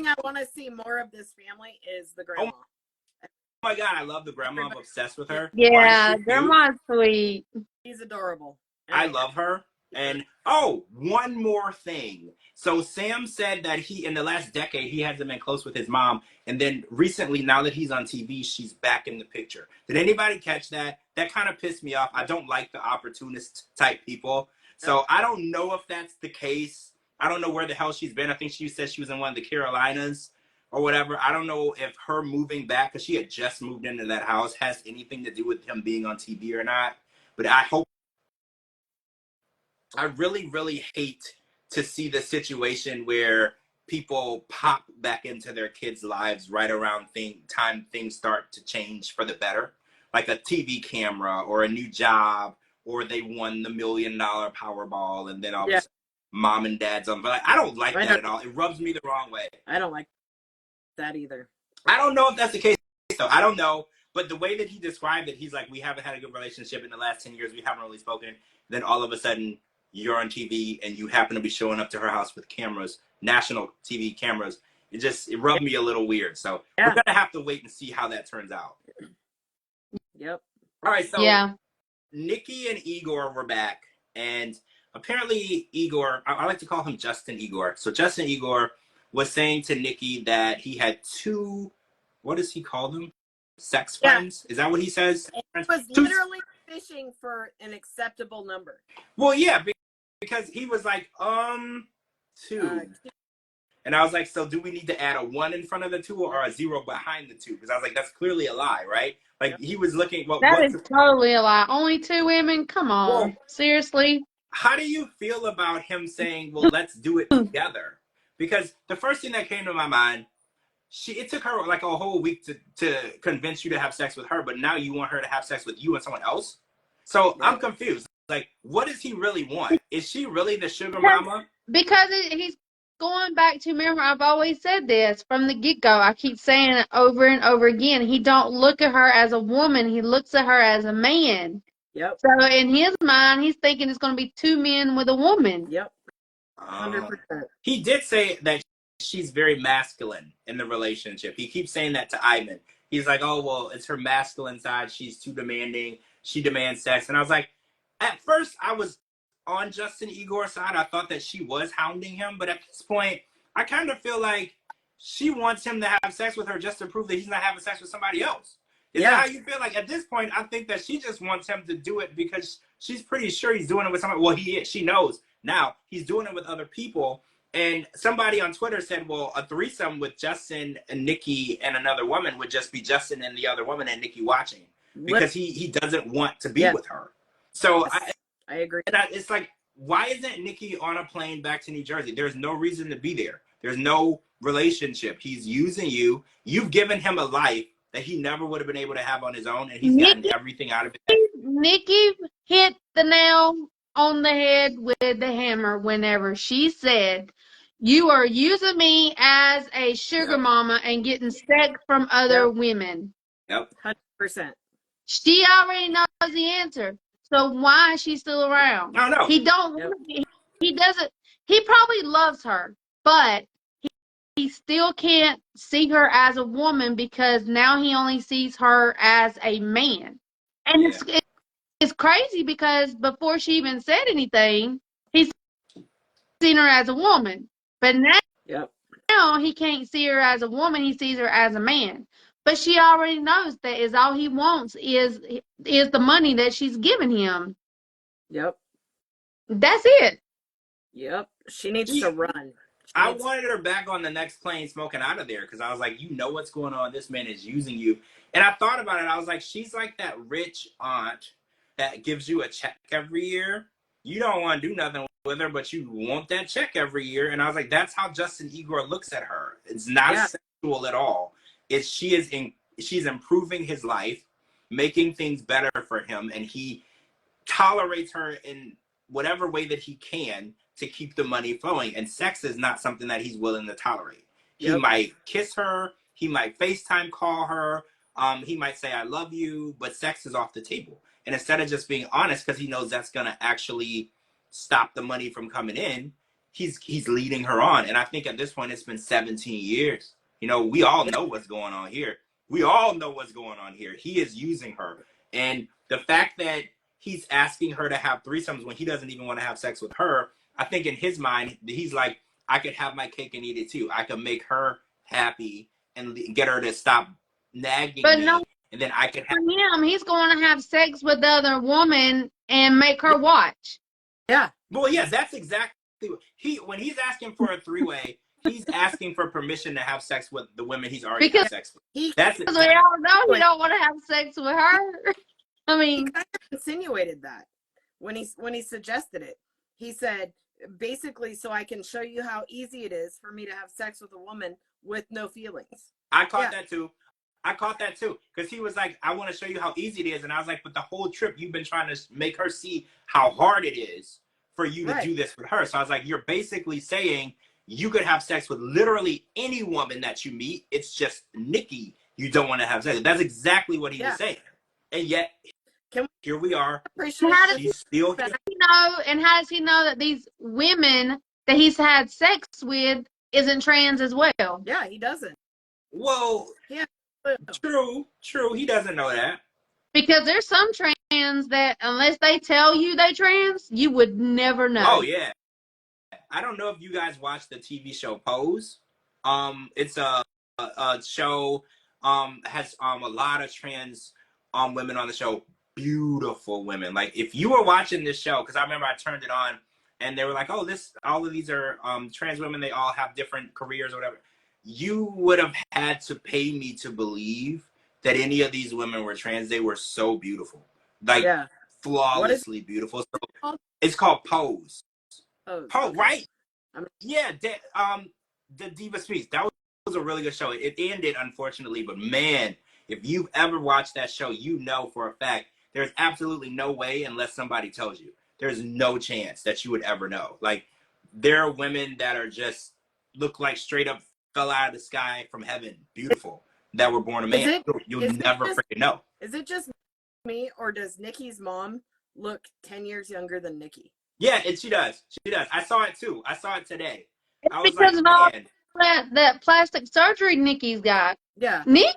I want to see more of this family is the grandma. Oh my God, I love the grandma. I'm obsessed with her. Yeah, grandma's sweet. She's adorable. I love her. And one more thing. So Sam said that in the last decade, he hasn't been close with his mom. And then recently, now that he's on TV, she's back in the picture. Did anybody catch that? That kind of pissed me off. I don't like the opportunist type people. So I don't know if that's the case. I don't know where the hell she's been. I think she said she was in one of the Carolinas or whatever. I don't know if her moving back, because she had just moved into that house, has anything to do with him being on TV or not. But I really, really hate to see the situation where people pop back into their kids' lives right around time things start to change for the better. Like a TV camera or a new job, or they won the $1 million Powerball, and then all of a sudden, mom and dad's on. But I don't like that at all. It rubs me the wrong way. I don't like that either. I don't know if that's the case, though. I don't know. But the way that he described it, he's like, we haven't had a good relationship in the last 10 years. We haven't really spoken. Then all of a sudden, you're on TV and you happen to be showing up to her house with cameras, national TV cameras. It rubbed me a little weird. So we're going to have to wait and see how that turns out. Yep. All right. So Nikki and Igor were back. And apparently Igor, I like to call him Justin Igor. So Justin Igor was saying to Nikki that he had two, what does he call them? Sex friends? Is that what he says? He was literally fishing for an acceptable number. Well, yeah, because he was like, two. And I was like, so do we need to add a 1 in front of the 2 or a 0 behind the 2? Because I was like, that's clearly a lie, right? Like, he was looking. Well, that is totally a lie. Only 2 women? Come on. Well, seriously? How do you feel about him saying, well, let's do it together? Because the first thing that came to my mind, it took her like a whole week to convince you to have sex with her, but now you want her to have sex with you and someone else? So I'm confused. Like, what does he really want? Is she really the sugar mama? Because he's going back to, remember, I've always said this from the get-go. I keep saying it over and over again. He don't look at her as a woman. He looks at her as a man. Yep. So in his mind, he's thinking it's going to be 2 men with a woman. Yep. 100%. He did say that she's very masculine in the relationship. He keeps saying that to Ivan. He's like, oh, well, it's her masculine side. She's too demanding. She demands sex. And I was like, at first, I was on Justin Igor's side. I thought that she was hounding him. But at this point, I kind of feel like she wants him to have sex with her just to prove that he's not having sex with somebody else. Is that how you feel? Like, at this point, I think that she just wants him to do it because she's pretty sure he's doing it with somebody. Well, she knows now he's doing it with other people. And somebody on Twitter said, well, a threesome with Justin and Nikki and another woman would just be Justin and the other woman and Nikki watching. Because he doesn't want to be with her. So I agree. And it's like, why isn't Nikki on a plane back to New Jersey? There's no reason to be there. There's no relationship. He's using you. You've given him a life that he never would have been able to have on his own, and he's gotten everything out of it. Nikki hit the nail on the head with the hammer whenever she said, you are using me as a sugar mama and getting sex from other women. Yep. 100%. She already knows the answer. So why is she still around? I don't know. He doesn't. He probably loves her, but he still can't see her as a woman because now he only sees her as a man. And it's crazy because before she even said anything, he's seen her as a woman. But now he can't see her as a woman. He sees her as a man. But she already knows that is all he wants is the money that she's giving him. Yep. That's it. Yep. She needs to run. I wanted her back on the next plane smoking out of there because I was like, you know what's going on. This man is using you. And I thought about it. I was like, she's like that rich aunt that gives you a check every year. You don't want to do nothing with her, but you want that check every year. And I was like, that's how Justin Igor looks at her. It's not sexual at all. She's improving his life, making things better for him, and he tolerates her in whatever way that he can to keep the money flowing. And sex is not something that he's willing to tolerate. He might kiss her, he might FaceTime call her, he might say I love you, but sex is off the table. And instead of just being honest, because he knows that's gonna actually stop the money from coming in, he's leading her on. And I think at this point it's been 17 years. You know, we all know what's going on here. We all know what's going on here. He is using her. And the fact that he's asking her to have threesomes when he doesn't even want to have sex with her, I think in his mind, he's like, I could have my cake and eat it too. I could make her happy and get her to stop nagging me. No, and then I could have him, he's going to have sex with the other woman and make her watch. Yeah. Well, yeah, that's exactly what when he's asking for a three-way, he's asking for permission to have sex with the women he's already had sex with. That's because we all know he don't want to have sex with her. I mean, he kind of insinuated that when he suggested it. He said, basically, so I can show you how easy it is for me to have sex with a woman with no feelings. I caught that too. Because he was like, I want to show you how easy it is. And I was like, but the whole trip, you've been trying to make her see how hard it is for you to do this with her. So I was like, you're basically saying you could have sex with literally any woman that you meet. It's just Nikki you don't want to have sex with. That's exactly what he was saying. And yet, here we are. She's still here. And how does he know that these women that he's had sex with isn't trans as well? Yeah, he doesn't. Well, true. He doesn't know that. Because there's some trans that unless they tell you they trans, you would never know. Oh, yeah. I don't know if you guys watch the TV show Pose. It's a show has a lot of trans women on the show. Beautiful women. Like if you were watching this show, because I remember I turned it on and they were like, oh, all of these are trans women. They all have different careers or whatever. You would have had to pay me to believe that any of these women were trans. They were so beautiful, like flawlessly beautiful. So it's called Pose. Pose, right? Yeah. The Diva Speaks. That was a really good show. It ended unfortunately, but man, if you've ever watched that show, you know for a fact there's absolutely no way unless somebody tells you. There's no chance that you would ever know. Like there are women that are just look like straight up fell out of the sky from heaven, beautiful, that were born a man. You'll never freaking know. Is it just me or does Nikki's mom look 10 years younger than Nikki? Yeah, and she does. She does. I saw it too. I saw it today. I was because like, of all that plastic surgery Nikki's got. Yeah. Nikki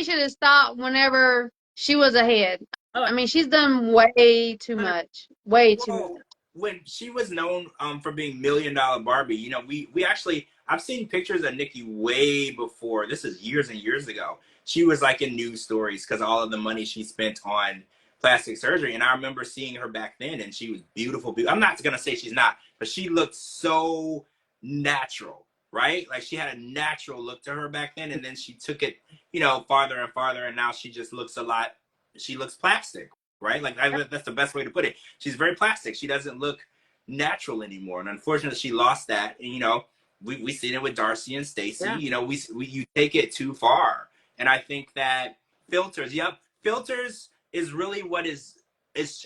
should have stopped whenever she was ahead. I mean, she's done way too much. Way too much. When she was known for being $1 Million Barbie, you know, we actually, I've seen pictures of Nikki way before. This is years and years ago. She was like in news stories because all of the money she spent on plastic surgery. And I remember seeing her back then and she was beautiful. I'm not going to say she's not, but she looked so natural, right? Like she had a natural look to her back then. And then she took it, you know, farther and farther. And now she just looks she looks plastic, right? Like that's the best way to put it. She's very plastic. She doesn't look natural anymore. And unfortunately she lost that. And, you know, we seen it with Darcy and Stacey. You know, you take it too far. And I think that filters is really what is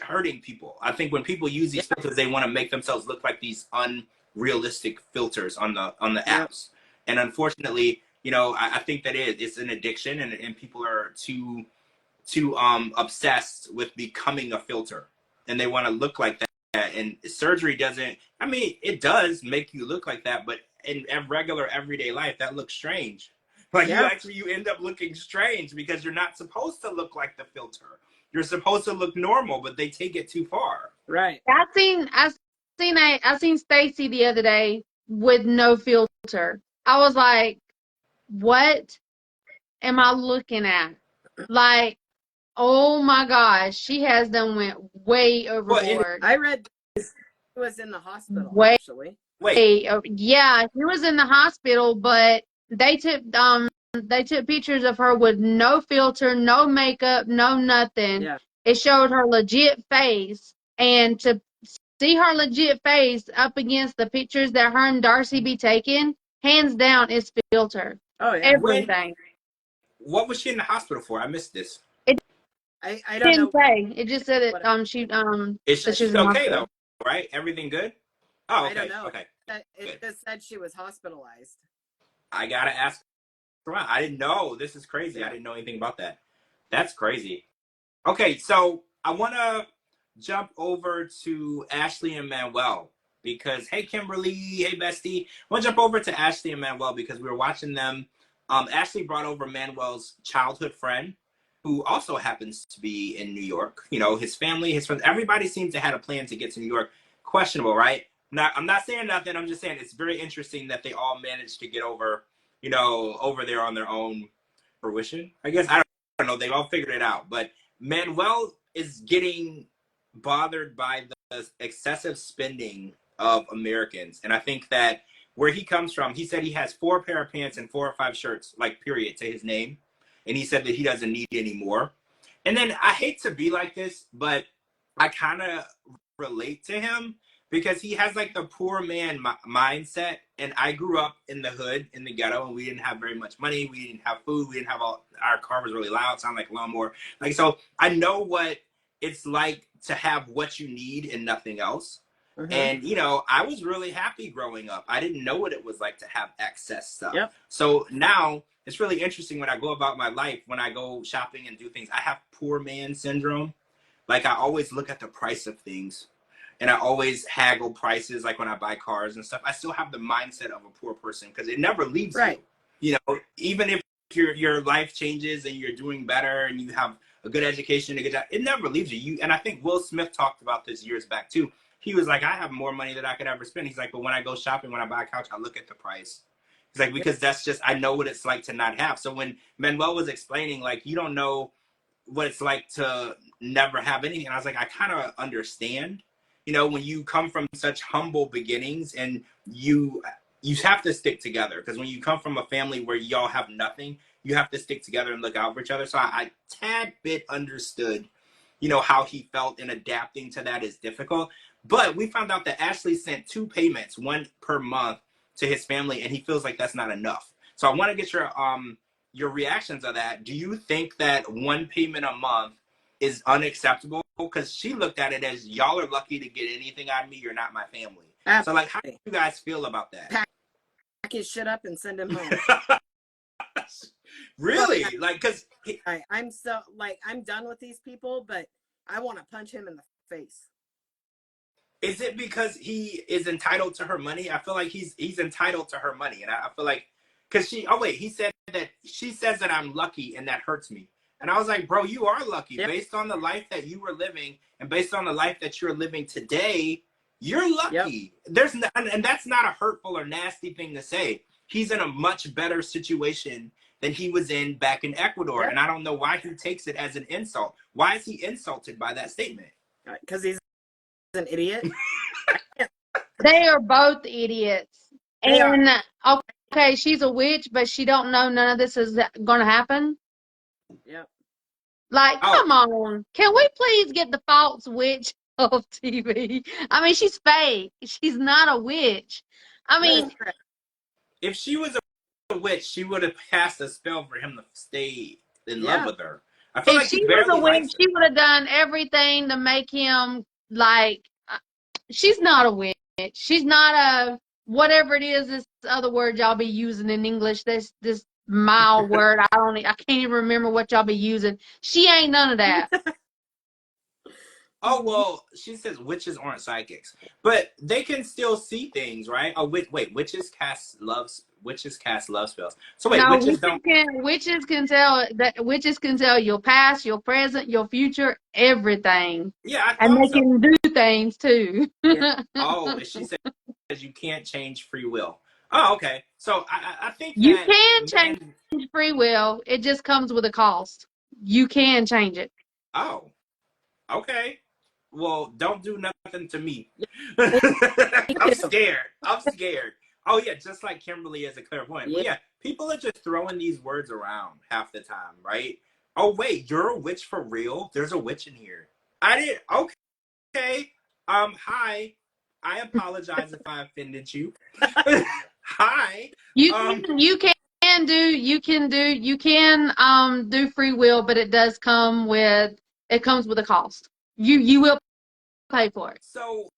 hurting people. I think when people use these filters, they want to make themselves look like these unrealistic filters on the apps. And unfortunately, you know, I think that it's an addiction and people are too obsessed with becoming a filter and they want to look like that. And surgery doesn't, I mean, it does make you look like that, but in regular everyday life, that looks strange. Like you end up looking strange because you're not supposed to look like the filter. You're supposed to look normal, but they take it too far. Right. I seen Stacey the other day with no filter. I was like, what am I looking at? Like, oh my gosh, she has went way overboard. I read it was in the hospital way actually. Wait, Yeah, she was in the hospital, but they took pictures of her with no filter, no makeup, no nothing. Yeah. It showed her legit face, and to see her legit face up against the pictures that her and Darcy be taking, hands down, it's filter. Oh yeah. when? Everything. What was she in the hospital for? I missed this. It I don't didn't know say. It just said what. that she Is that she was she in the okay though? hospital. Right? Everything good? Oh, I don't okay. know. Okay. It Good. just said she was hospitalized. I gotta ask around. I didn't know. This is crazy. I Yeah. didn't know anything about that. That's crazy. Okay, so I want to jump over to Ashley and Manuel because hey, Kimberly, hey, bestie. I want to jump over to Ashley and Manuel because we were watching them. Ashley brought over Manuel's childhood friend, who also happens to be in New York. You know, his family, his friends, everybody seems to have a plan to get to New York. Questionable, right? I'm not saying nothing. I'm just saying it's very interesting that they all managed to get over, you know, over there on their own fruition. I guess I don't know. They've all figured it out, but Manuel is getting bothered by the excessive spending of Americans. And I think that where he comes from, he said he has 4 pair of pants and 4 or 5 shirts, like period, to his name. And he said that he doesn't need any more. And then I hate to be like this, but I kind of relate to him because he has like the poor man mindset. And I grew up in the hood, in the ghetto, and we didn't have very much money. We didn't have food. We didn't have our car was really loud, sound like a lawnmower. Like, so I know what it's like to have what you need and nothing else. Mm-hmm. And, you know, I was really happy growing up. I didn't know what it was like to have excess stuff. Yep. So now it's really interesting when I go about my life, when I go shopping and do things, I have poor man syndrome. Like, I always look at the price of things and I always haggle prices. Like when I buy cars and stuff, I still have the mindset of a poor person because it never leaves Right. you. You know, even if your life changes and you're doing better and you have a good education, a good job, it never leaves you. And I think Will Smith talked about this years back too. He was like, I have more money than I could ever spend. He's like, but when I go shopping, when I buy a couch, I look at the price. He's like, because that's just, I know what it's like to not have. So when Manuel was explaining, like, you don't know what it's like to never have anything. And I was like, I kind of understand, you know, when you come from such humble beginnings and you have to stick together, because when you come from a family where y'all have nothing, you have to stick together and look out for each other. So I tad bit understood, you know, how he felt, and adapting to that is difficult. But we found out that Ashley sent 2 payments, 1 per month, to his family, and he feels like that's not enough. So I want to get your reactions of that. Do you think that 1 payment a month is unacceptable? Because she looked at it as, y'all are lucky to get anything out of me. You're not my family. Absolutely. So, like, how do you guys feel about that? Pack his shit up and send him home. Really? Like, because I'm so like, I'm done with these people, but I want to punch him in the face. Is it because he is entitled to her money? I feel like he's entitled to her money, and I feel like, because he said that she says that I'm lucky and that hurts me. And I was like, bro, you are lucky. Yep. Based on the life that you were living and based on the life that you're living today, you're lucky. Yep. And that's not a hurtful or nasty thing to say. He's in a much better situation than he was in back in Ecuador. Yep. And I don't know why he takes it as an insult. Why is he insulted by that statement? Because he's an idiot. They are both idiots. And okay, she's a witch, but she don't know none of this is going to happen. Yep. Like, come on. Can we please get the false witch off TV? I mean, she's fake. She's not a witch. I mean, if she was a witch, she would have cast a spell for him to stay in love with her. I feel if like she was a witch, she would have done everything to make him like. She's not a witch. She's not a whatever it is. This other word y'all be using in English. This mild word. I can't even remember what y'all be using. She ain't none of that. Oh, well, she says witches aren't psychics, but they can still see things, right? Oh, wait, witches cast love spells. So wait, no, witches don't. Witches can tell your past, your present, your future, everything. Yeah, I thought and they can do things too. Yeah. Oh, she says you can't change free will. Oh, okay. So I think you that can change free will. It just comes with a cost. You can change it. Oh, okay. well, don't do nothing to me. Me I'm too. scared. I'm scared. Oh yeah, just like Kimberly is a clairvoyant. Yeah. Well, yeah, people are just throwing these words around half the time, right? Oh wait, you're a witch for real? There's a witch in here. I did. Okay. Hi. I apologize if I offended you. Hi. You can do free will, but it comes with a cost. You will pay for it. So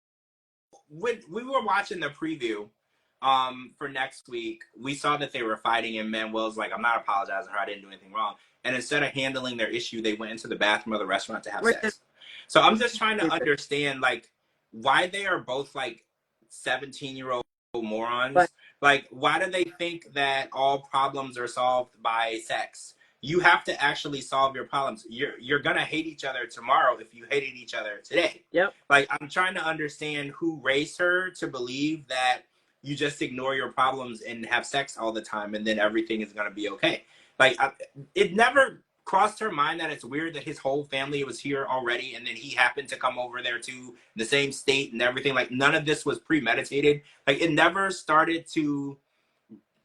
when we were watching the preview for next week, we saw that they were fighting and Manuel's like, I'm not apologizing to her, I didn't do anything wrong. And instead of handling their issue, they went into the bathroom of the restaurant to have sex. So I'm just trying to understand like why they are both like 17-year-old morons. But- like why do they think that all problems are solved by sex? You have to actually solve your problems. You're gonna hate each other tomorrow if you hated each other today. Yep. Like I'm trying to understand who raised her to believe that you just ignore your problems and have sex all the time and then everything is gonna be okay. Like it never crossed her mind that it's weird that his whole family was here already and then he happened to come over there too in the same state and everything. Like none of this was premeditated. Like it never started to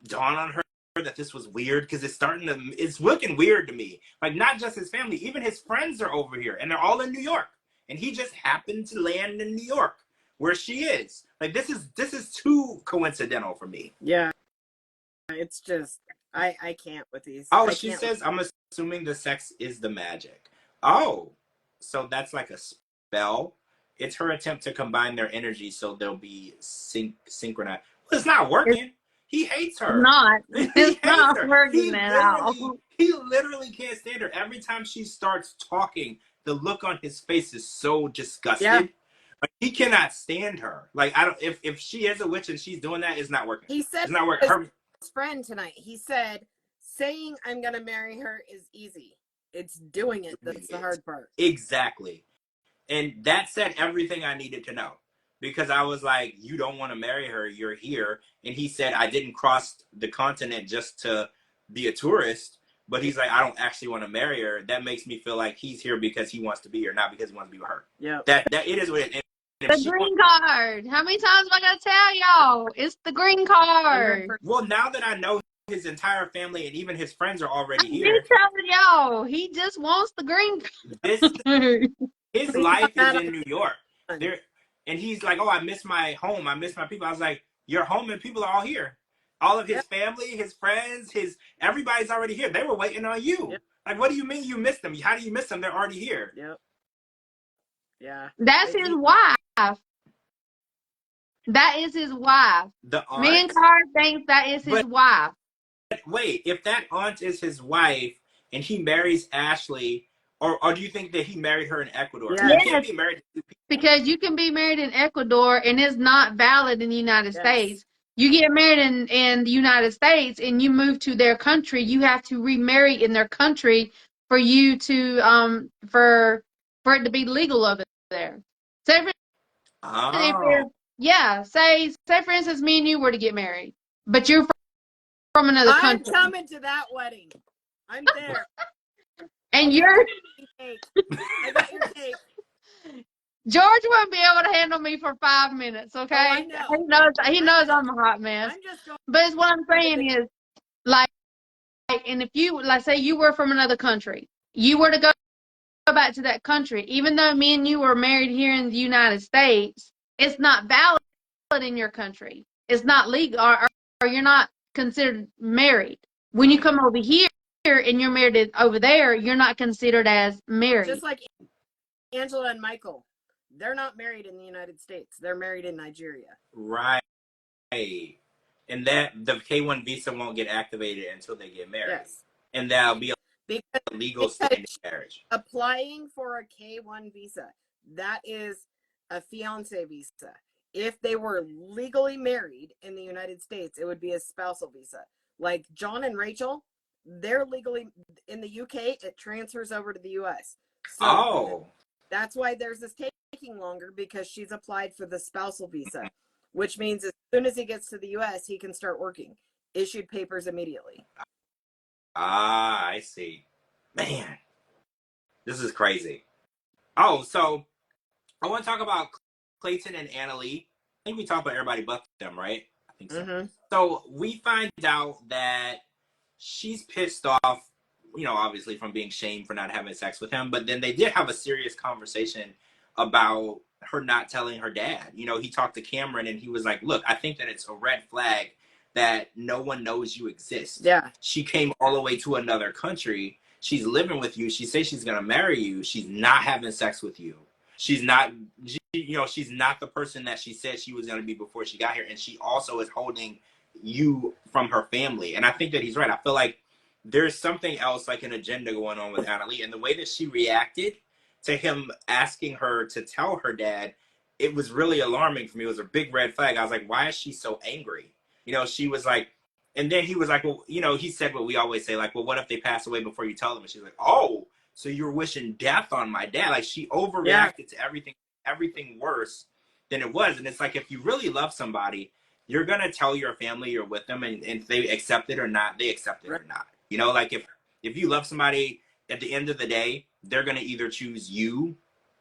dawn on her that this was weird because it's looking weird to me. Like not just his family, even his friends are over here and they're all in New York and he just happened to land in New York where she is. Like this is too coincidental for me. Yeah. It's just I can't with these. Oh, she says I'm assuming the sex is the magic. Oh, so that's like a spell. It's her attempt to combine their energy so they'll be synchronized. Well, it's not working. He hates her. It's not working at all. He literally can't stand her. Every time she starts talking, the look on his face is so disgusted. Yeah. Like, he cannot stand her. Like I don't. If she is a witch and she's doing that, it's not working. He said it's not working. Her friend tonight. He said saying I'm gonna marry her is easy. It's doing it that's the hard part. Exactly. And that said everything I needed to know. Because I was like, you don't want to marry her, you're here. And he said, I didn't cross the continent just to be a tourist. But he's like, I don't actually want to marry her. That makes me feel like he's here because he wants to be here, not because he wants to be with her. Yeah. That it is what it is. The green card. How many times am I gonna tell y'all? It's the green card. Well, now that I know his entire family and even his friends are already here. I'm telling y'all, he just wants the green card. His life is in New York. And he's like, oh, I miss my home. I miss my people. I was like, your home and people are all here. All of his family, his friends, everybody's already here. They were waiting on you. Yep. Like, what do you mean you missed them? How do you miss them? They're already here. Yep. Yeah. That's his wife. That is his wife. The aunt? Me and Carr thinks that is his wife. Wait, if that aunt is his wife and he marries Ashley, or do you think that he married her in Ecuador? Yeah. You can't be married to two people. Because you can be married in Ecuador and it's not valid in the United States. You get married in the United States and you move to their country, you have to remarry in their country for you to for it to be legal over there. Say for instance me and you were to get married, but you're from another country. I'm coming to that wedding. I'm there. And you're I got your cake. George wouldn't be able to handle me for 5 minutes, okay? Oh, I know. He knows I'm a hot mess. I'm just going. But what I'm saying is, like, and if you, like, say you were from another country, you were to go back to that country, even though me and you were married here in the United States, it's not valid in your country. It's not legal, or you're not considered married. When you come over here and you're married over there, you're not considered as married. Just like Angela and Michael. They're not married in the United States. They're married in Nigeria. Right. And that the K1 visa won't get activated until they get married. Yes. And that'll be a legal standing marriage. Applying for a K1 visa, that is a fiance visa. If they were legally married in the United States, it would be a spousal visa. Like John and Rachel, they're legally in the UK, it transfers over to the US. So that's why there's this taking longer, because she's applied for the spousal visa, which means as soon as he gets to the US, he can start working. Issued papers immediately. Ah, I see. Man, this is crazy. Oh, so I want to talk about Clayton and Annalie. I think we talked about everybody but them, right? I think so. Mm-hmm. So we find out that she's pissed off, you know, obviously from being shamed for not having sex with him. But then they did have a serious conversation about her not telling her dad. You know, he talked to Cameron and he was like, look, I think that it's a red flag that no one knows you exist. Yeah. She came all the way to another country. She's living with you. She says she's going to marry you. She's not having sex with you. She's not, you know, she's not the person that she said she was going to be before she got here. And she also is holding you from her family. And I think that he's right. I feel like there's something else, like an agenda going on with Annalie. And the way that she reacted to him asking her to tell her dad, it was really alarming for me. It was a big red flag. I was like, why is she so angry? You know, she was like, and then he was like, well, you know, he said what we always say, like, well, what if they pass away before you tell them? And she's like, oh, so you're wishing death on my dad. Like, she overreacted to everything worse than it was. And it's like, if you really love somebody, you're going to tell your family you're with them, and if they accept it or not, they accept it or not. You know, like if you love somebody, at the end of the day, they're going to either choose you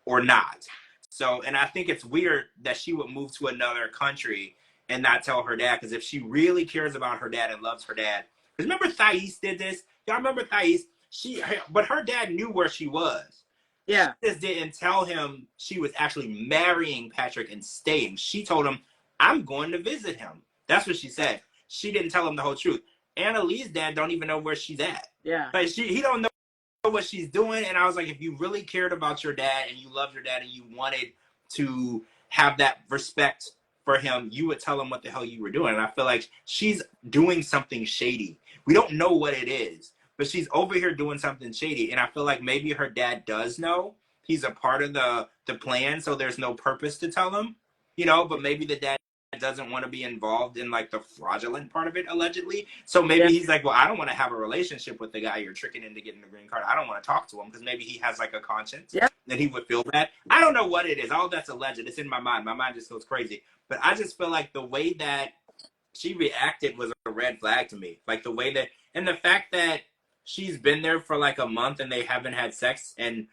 or not. So, and I think it's weird that she would move to another country and not tell her dad, because if she really cares about her dad and loves her dad, because remember Thais did this? Y'all remember Thais? But her dad knew where she was. Yeah. She just didn't tell him she was actually marrying Patrick and staying. She told him, I'm going to visit him. That's what she said. She didn't tell him the whole truth. Annalie's dad don't even know where she's at. Yeah. Like, he don't know what she's doing. And I was like, if you really cared about your dad and you loved your dad and you wanted to have that respect for him, you would tell him what the hell you were doing. And I feel like she's doing something shady. We don't know what it is, but she's over here doing something shady. And I feel like maybe her dad does know. He's a part of the plan, so there's no purpose to tell him, you know, but maybe the dad doesn't want to be involved in like the fraudulent part of it, allegedly. So maybe he's like, well, I don't want to have a relationship with the guy you're tricking into getting the green card. I don't want to talk to him, because maybe he has like a conscience that he would feel bad. I don't know what it is. All that's alleged. It's in my mind. My mind just goes crazy. But I just feel like the way that she reacted was a red flag to me. Like the way that, and the fact that she's been there for like a month and they haven't had sex. And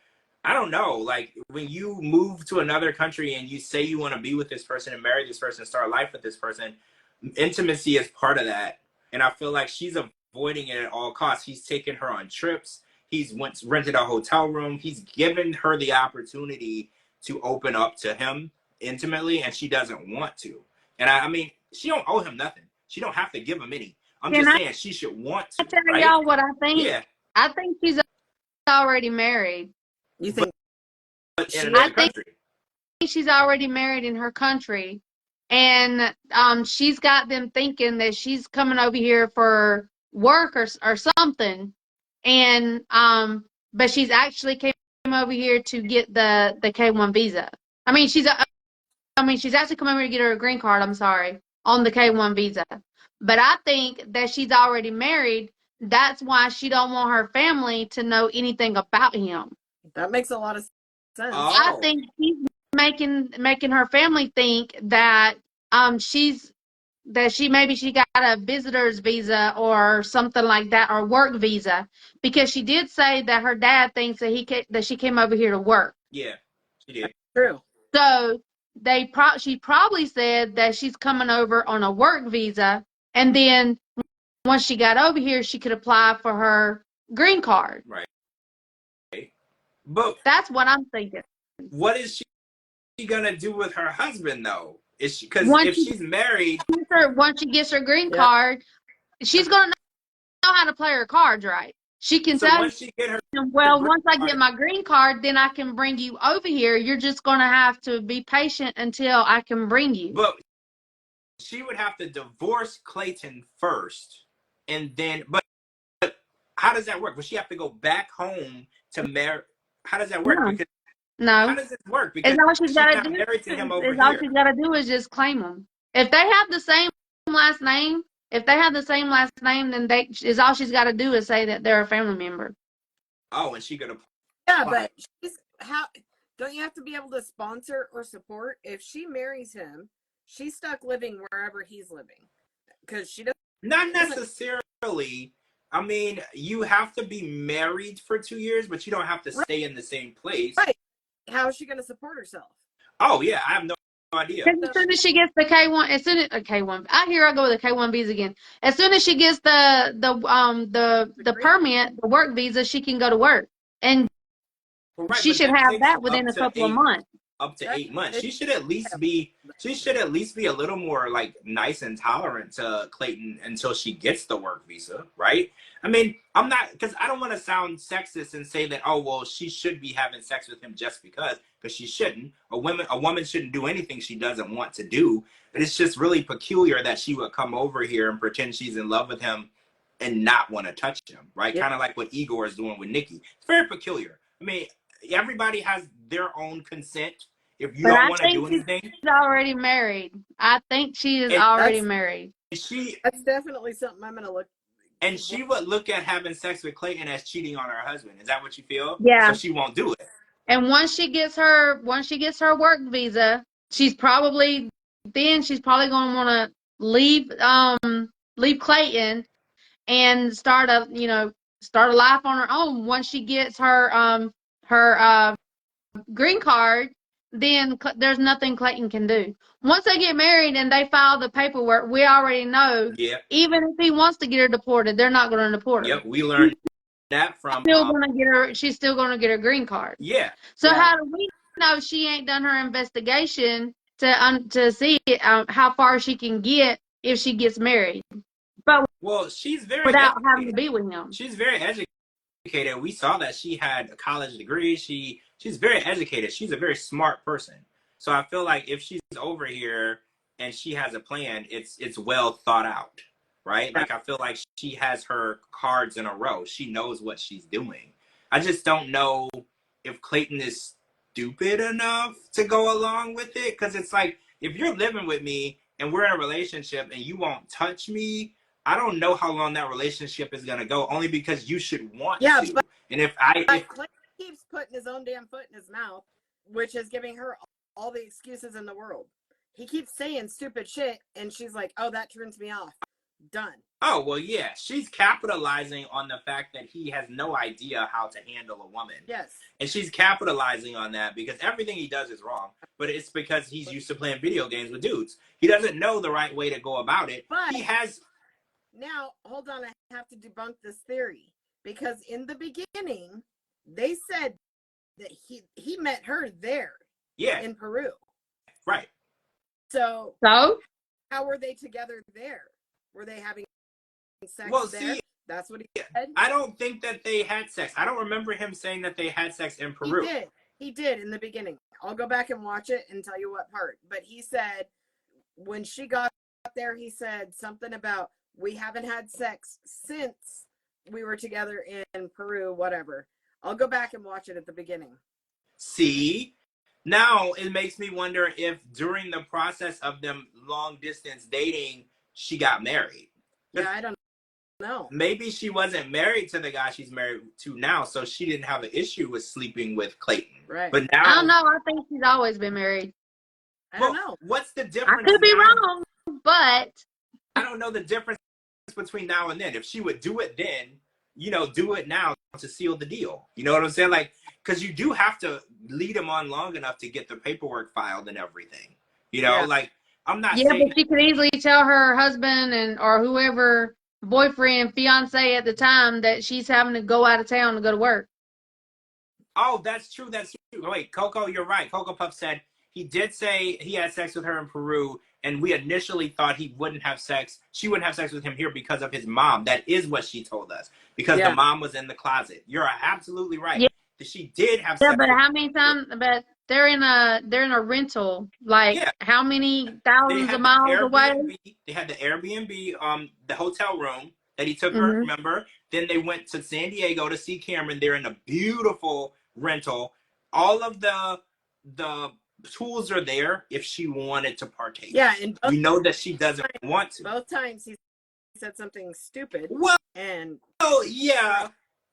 I don't know, like when you move to another country and you say you want to be with this person and marry this person and start life with this person, intimacy is part of that. And I feel like she's avoiding it at all costs. He's taken her on trips. He's rented a hotel room. He's given her the opportunity to open up to him intimately, and she doesn't want to. And I mean, she don't owe him nothing. She don't have to give him any. I'm just saying she should want to. Tell y'all what I think. Yeah. I think she's already married. You think? But in another country. She's already married in her country, and she's got them thinking that she's coming over here for work or something, and but she's actually came over here to get the K1 visa. I mean, she's actually coming over to get her green card. I'm sorry, on the K1 visa. But I think that she's already married. That's why she don't want her family to know anything about him. That makes a lot of sense. Oh. I think she's making her family think that she got a visitor's visa or something like that, or work visa, because she did say that her dad thinks that she came over here to work. Yeah, she did. True. So she probably said that she's coming over on a work visa, and then once she got over here, she could apply for her green card. Right. But that's what I'm thinking. What is she gonna do with her husband though? Is she, because if she's married, once she gets her green card, she's gonna know how to play her cards right. She can tell. Once she get her, once I get my green card, then I can bring you over here. You're just gonna have to be patient until I can bring you. But she would have to divorce Clayton first, and then. But how does that work? Would she have to go back home to marry? How does that work? No. Because no. How does this work? Because all she's got to do. All she's got to do is just claim them. If they have the same last name, then is all she's got to do is say that they're a family member. Oh, and she gonna. Yeah, but don't you have to be able to sponsor or support? If she marries him, she's stuck living wherever he's living, because she doesn't. Not necessarily. I mean, you have to be married for 2 years, but you don't have to stay in the same place. Right. How is she going to support herself? Oh yeah, I have no idea. Because as soon as she gets the K1, as soon as K1, I go with the K1 visa again. As soon as she gets the permit, the work visa, she can go to work, and Well, right, she but should that have takes that within a couple of months. up to Right. 8 months. She should at least be a little more like nice and tolerant to Clayton until she gets the work visa, right? I mean, I'm not, because I don't want to sound sexist and say that, oh well, she should be having sex with him just because she shouldn't. A woman shouldn't do anything she doesn't want to do. But it's just really peculiar that she would come over here and pretend she's in love with him and not want to touch him, right? Yep. Kind of like what Igor is doing with Nikki. It's very peculiar. I mean, everybody has their own consent. If you But don't I want to think do anything, she's already married. I think she is and already married. That's definitely something I'm gonna look. she would look at having sex with Clayton as cheating on her husband. Is that what you feel? Yeah. So she won't do it. And once she gets her work visa, she's probably going to want to leave Clayton and start a life on her own. Once she gets her green card, then there's nothing Clayton can do. Once they get married and they file the paperwork, we already know. Yeah. Even if he wants to get her deported, they're not going to deport her. Yep. We learned that from. She's still going to get her green card. Yeah. So Yeah. how do we know she ain't done her investigation to see how far she can get if she gets married? But Well, she's very without educated. having to be with him. She's very educated. We saw that she had a college degree. She's very educated. She's a very smart person. So I feel like if she's over here and she has a plan, it's well thought out, right? Like I feel like she has her cards in a row. She knows what she's doing. I just don't know if Clayton is stupid enough to go along with it, because it's like, if you're living with me and we're in a relationship and you won't touch me, I don't know how long that relationship is gonna go. Only because you should want to. But, and if Clayton keeps putting his own damn foot in his mouth, which is giving her all the excuses in the world. He keeps saying stupid shit, and she's like, "Oh, that turns me off." Done. Oh well, yeah, she's capitalizing on the fact that he has no idea how to handle a woman. Yes. And she's capitalizing on that because everything he does is wrong. But it's because he's used to playing video games with dudes. He doesn't know the right way to go about it. But he has. Now, hold on, I have to debunk this theory, because in the beginning, they said that he met her there. Yeah. In Peru. Right. So how were they together there? Were they having sex there? See, that's what he said. I don't think that they had sex. I don't remember him saying that they had sex in Peru. He did in the beginning. I'll go back and watch it and tell you what part. But he said when she got there, he said something about, we haven't had sex since we were together in Peru, whatever. I'll go back and watch it at the beginning. See? Now it makes me wonder if during the process of them long distance dating, she got married. Yeah, I don't know. Maybe she wasn't married to the guy she's married to now, so she didn't have an issue with sleeping with Clayton. Right. But now I don't know. I think she's always been married. I don't know. What's the difference? I could be wrong, but I don't know the difference between now and then. If she would do it then, do it now to seal the deal. You know what I'm saying? Like, because you do have to lead him on long enough to get the paperwork filed and everything. Like, I'm not saying. But she could easily tell her husband or whoever, boyfriend, fiance at the time, that she's having to go out of town to go to work. Oh, that's true. That's true. Wait, Coco, you're right. Coco Puff said he did say he had sex with her in Peru, and we initially thought she wouldn't have sex with him here because of his mom. That is what she told us, because the mom was in the closet. You're absolutely right. Yeah. She did have sex. Yeah, but how many times? But they're in a rental. Like, how many thousands of miles away? They had the Airbnb, the hotel room that he took her. Remember? Then they went to San Diego to see Cameron. They're in a beautiful rental. All of the tools are there if she wanted to partake. Yeah, and we know that she doesn't want to. Both times he said something stupid. Well,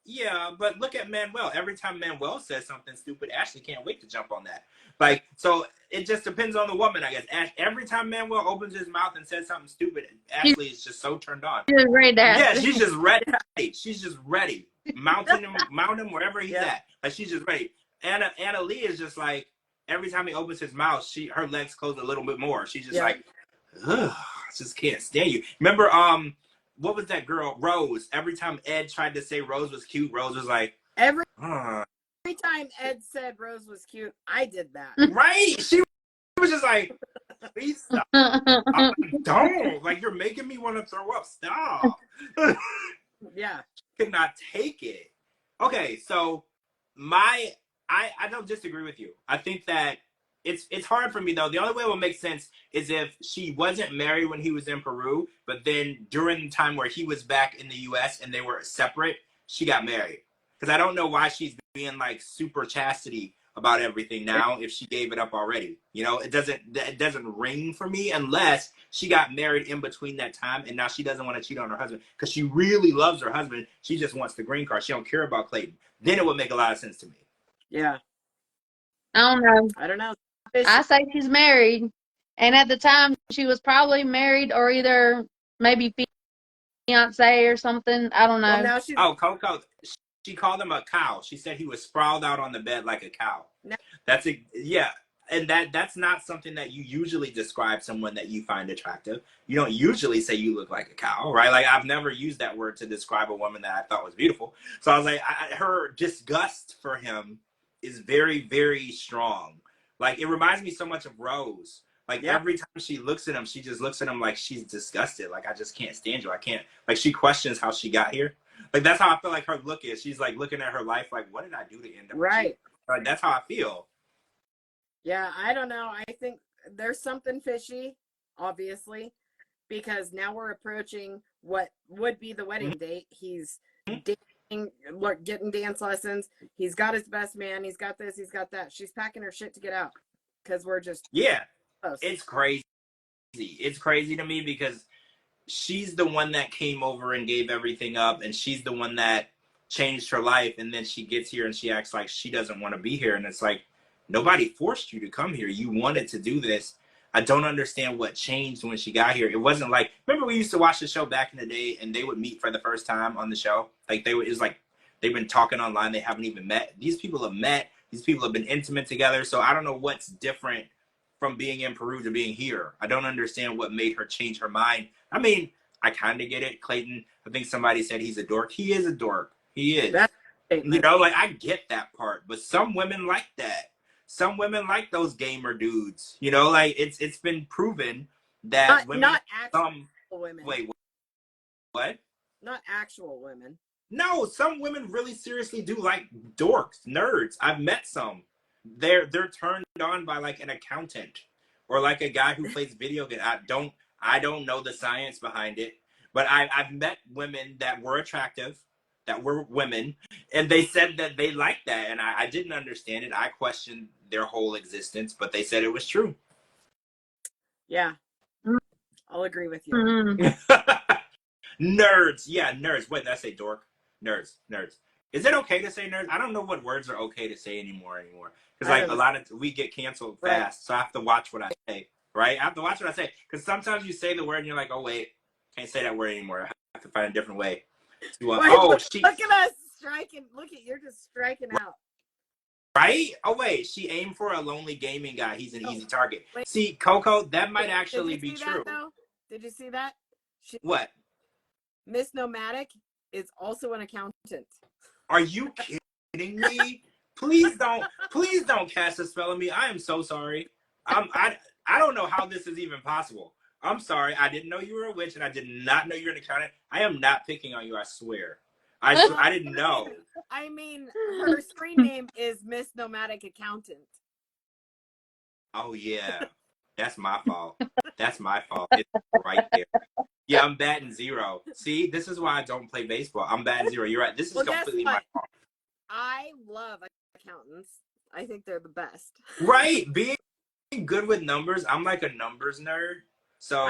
yeah, but look at Manuel. Every time Manuel says something stupid, Ashley can't wait to jump on that. Like, so it just depends on the woman, I guess. Every time Manuel opens his mouth and says something stupid, Ashley is just so turned on. She's ready. Yeah, she's just ready. She's just ready. Mount him wherever he's at. Like, she's just ready. Anna Lee is just like, every time he opens his mouth, her legs close a little bit more. She's just Yeah. like, ugh, I just can't stand you. Remember, what was that girl, Rose? Every time Ed tried to say Rose was cute, Rose was like, Every time Ed said Rose was cute, I did that. Right? She was just like, please stop. I'm like, don't. Like, you're making me want to throw up. Stop. Yeah. Could not take it. Okay, so I don't disagree with you. I think that it's hard for me though. The only way it would make sense is if she wasn't married when he was in Peru, but then during the time where he was back in the US and they were separate, she got married. Because I don't know why she's being like super chastity about everything now if she gave it up already. You know, it doesn't ring for me unless she got married in between that time and now she doesn't want to cheat on her husband because she really loves her husband. She just wants the green card. She don't care about Clayton. Then it would make a lot of sense to me. Yeah. I don't know. I don't know. I say she's married, and at the time she was probably married or either maybe fiance or something. I don't know. Well, now she's. Oh, Coco, she called him a cow. She said he was sprawled out on the bed like a cow. No. Yeah, and that's not something that you usually describe someone that you find attractive. You don't usually say you look like a cow, right? Like I've never used that word to describe a woman that I thought was beautiful. So I was like, her disgust for him is very, very strong. Like it reminds me so much of Rose. Like every time she looks at him, she just looks at him like she's disgusted. Like I just can't stand you. I can't. Like she questions how she got here. Like that's how I feel like her look is. She's like looking at her life like, what did I do to end up? Right. Like, that's how I feel. Yeah, I don't know. I think there's something fishy, obviously, because now we're approaching what would be the wedding date. He's dating, getting dance lessons. He's got his best man. He's got this. He's got that. She's packing her shit to get out because we're just close. It's crazy. It's crazy to me because she's the one that came over and gave everything up, and she's the one that changed her life. And then she gets here and she acts like she doesn't want to be here, and it's like, nobody forced you to come here. You wanted to do this. I don't understand what changed when she got here. It wasn't like, remember we used to watch the show back in the day and they would meet for the first time on the show? Like it was like they've been talking online, they haven't even met. These people have met, these people have been intimate together. So I don't know what's different from being in Peru to being here. I don't understand what made her change her mind. I mean, I kind of get it. Clayton, I think somebody said he's a dork. He is a dork. He is. You know, like I get that part, but some women like that. Some women like those gamer dudes, you know, like it's been proven that women, not actual women. Wait, what? Not actual women. No, some women really seriously do like dorks, nerds. I've met some. They're turned on by like an accountant or like a guy who plays video games. I don't know the science behind it, but I've met women that were attractive, that were women, and they said that they liked that, and I didn't understand it. I questioned their whole existence, but they said it was true. Yeah, I'll agree with you. Nerds, yeah, nerds. Wait, did I say dork? Nerds. Is it okay to say nerds? I don't know what words are okay to say anymore. Because like a lot of we get canceled fast, so I have to watch what I say. Right? I have to watch what I say because sometimes you say the word and you're like, oh wait, can't say that word anymore. I have to find a different way. To, look at us striking. Look at you're just striking out. Right? Oh wait, she aimed for a lonely gaming guy. He's an easy target. Wait. See, Coco, that might actually be true. Did you see that? What? Miss Nomadic is also an accountant. Are you kidding me? Please don't cast a spell on me. I am so sorry. I don't know how this is even possible. I'm sorry. I didn't know you were a witch, and I did not know you were an accountant. I am not picking on you. I swear. I didn't know. I mean, her screen name is Miss Nomadic Accountant. Oh yeah, that's my fault. That's my fault. It's right there. Yeah, I'm batting 0. See, this is why I don't play baseball. I'm batting 0. You're right. This is completely my fault. I love accountants. I think they're the best. Right. Being good with numbers. I'm like a numbers nerd. So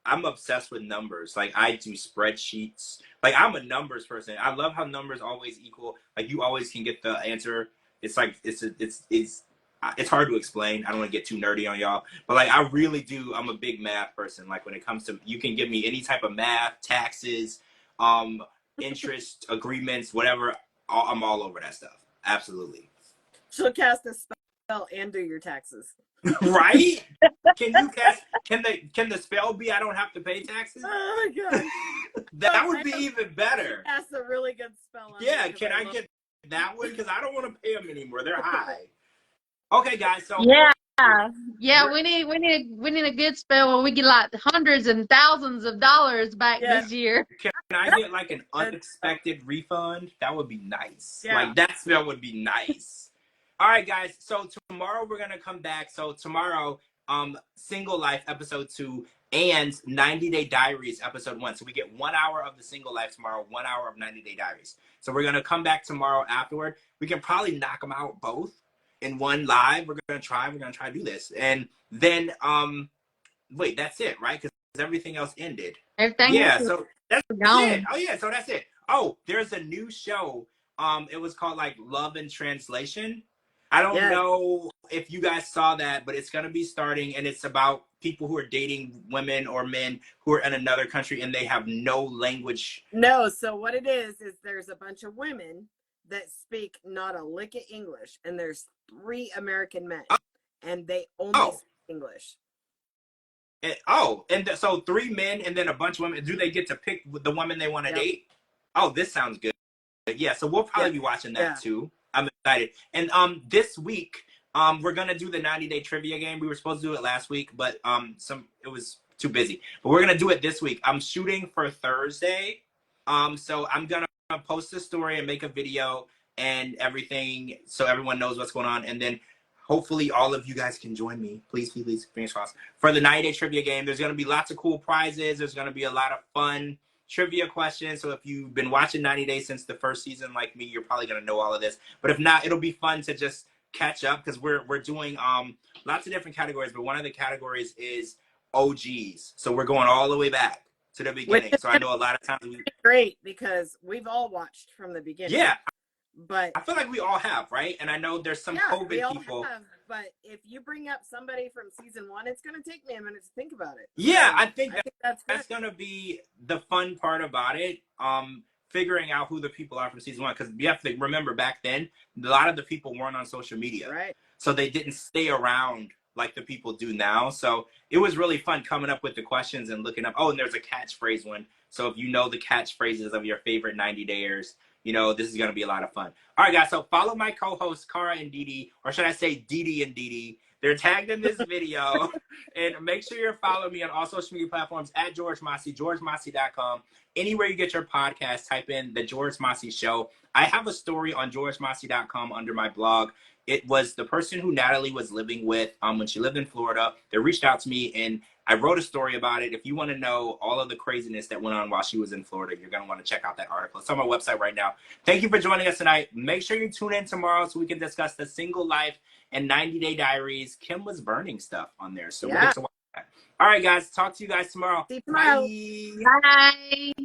I'm obsessed with numbers. Like I do spreadsheets. Like I'm a numbers person. I love how numbers always equal. Like you always can get the answer. It's like it's hard to explain. I don't want to get too nerdy on y'all, but like I really do. I'm a big math person. Like when it comes to, you can give me any type of math, taxes, interest, agreements, whatever. I'm all over that stuff. Absolutely. She'll cast a spell and do your taxes. Right? Can the spell be I don't have to pay taxes? Oh my god. That would be even better. That's a really good spell on Yeah, me, can I get that one? Because I don't want to pay them anymore. They're high. Okay, guys. So Yeah, we need a good spell where we get like hundreds and thousands of dollars back this year. can I get like an unexpected refund? That would be nice. Yeah. Like that spell would be nice. All right, guys. So tomorrow we're gonna come back. So tomorrow, Single Life episode 2 and 90 Day Diaries episode 1. So we get 1 hour of the Single Life tomorrow, 1 hour of 90 Day Diaries. So we're gonna come back tomorrow afterward. We can probably knock them out both in one live. We're gonna try to do this, and then wait, that's it, right? Because everything else ended. Everything So that's gone. it. Oh yeah, so that's it. Oh, there's a new show. It was called like Love in Translation. I don't know if you guys saw that, but it's gonna be starting, and it's about people who are dating women or men who are in another country and they have no language. No, so what it is there's a bunch of women that speak not a lick of English, and there's 3 American men, and they only speak English. And so 3 men and then a bunch of women. Do they get to pick the woman they want to date? Oh, this sounds good. Yeah, so we'll probably be watching that too. I'm excited. And this week, we're gonna do the 90-day trivia game. We were supposed to do it last week, but it was too busy. But we're gonna do it this week. I'm shooting for Thursday. So I'm gonna post a story and make a video and everything so everyone knows what's going on. And then hopefully all of you guys can join me. Please, fingers crossed. For the 90-day trivia game, there's gonna be lots of cool prizes. There's gonna be a lot of fun trivia questions. So if you've been watching 90 Days since the first season like me, you're probably gonna know all of this. But if not, it'll be fun to just catch up because we're doing lots of different categories, but one of the categories is OGs. So we're going all the way back to the beginning. So I know a lot of times great because we've all watched from the beginning. Yeah. But I feel like we all have, right? And I know there's some COVID we all people. Have, but if you bring up somebody from season 1, it's going to take me a minute to think about it. Yeah, so I think that's going to be the fun part about it. Figuring out who the people are from season 1, because you have to remember back then a lot of the people weren't on social media, right? So they didn't stay around like the people do now. So it was really fun coming up with the questions and looking up. Oh, and there's a catchphrase one. So if you know the catchphrases of your favorite 90-dayers, you know, this is going to be a lot of fun. All right, guys. So follow my co-hosts, Cara and Didi, or should I say Didi and Didi. They're tagged in this video. And make sure you're following me on all social media platforms at George Mossey, georgemossey.com. Anywhere you get your podcast, type in The George Mossey Show. I have a story on georgemossey.com under my blog. It was the person who Natalie was living with when she lived in Florida. They reached out to me, and I wrote a story about it. If you want to know all of the craziness that went on while she was in Florida, you're going to want to check out that article. It's on my website right now. Thank you for joining us tonight. Make sure you tune in tomorrow so we can discuss the Single Life and 90-Day Diaries. Kim was burning stuff on there, so we'll get to watch that. All right, guys. Talk to you guys tomorrow. See you tomorrow. Bye. Bye.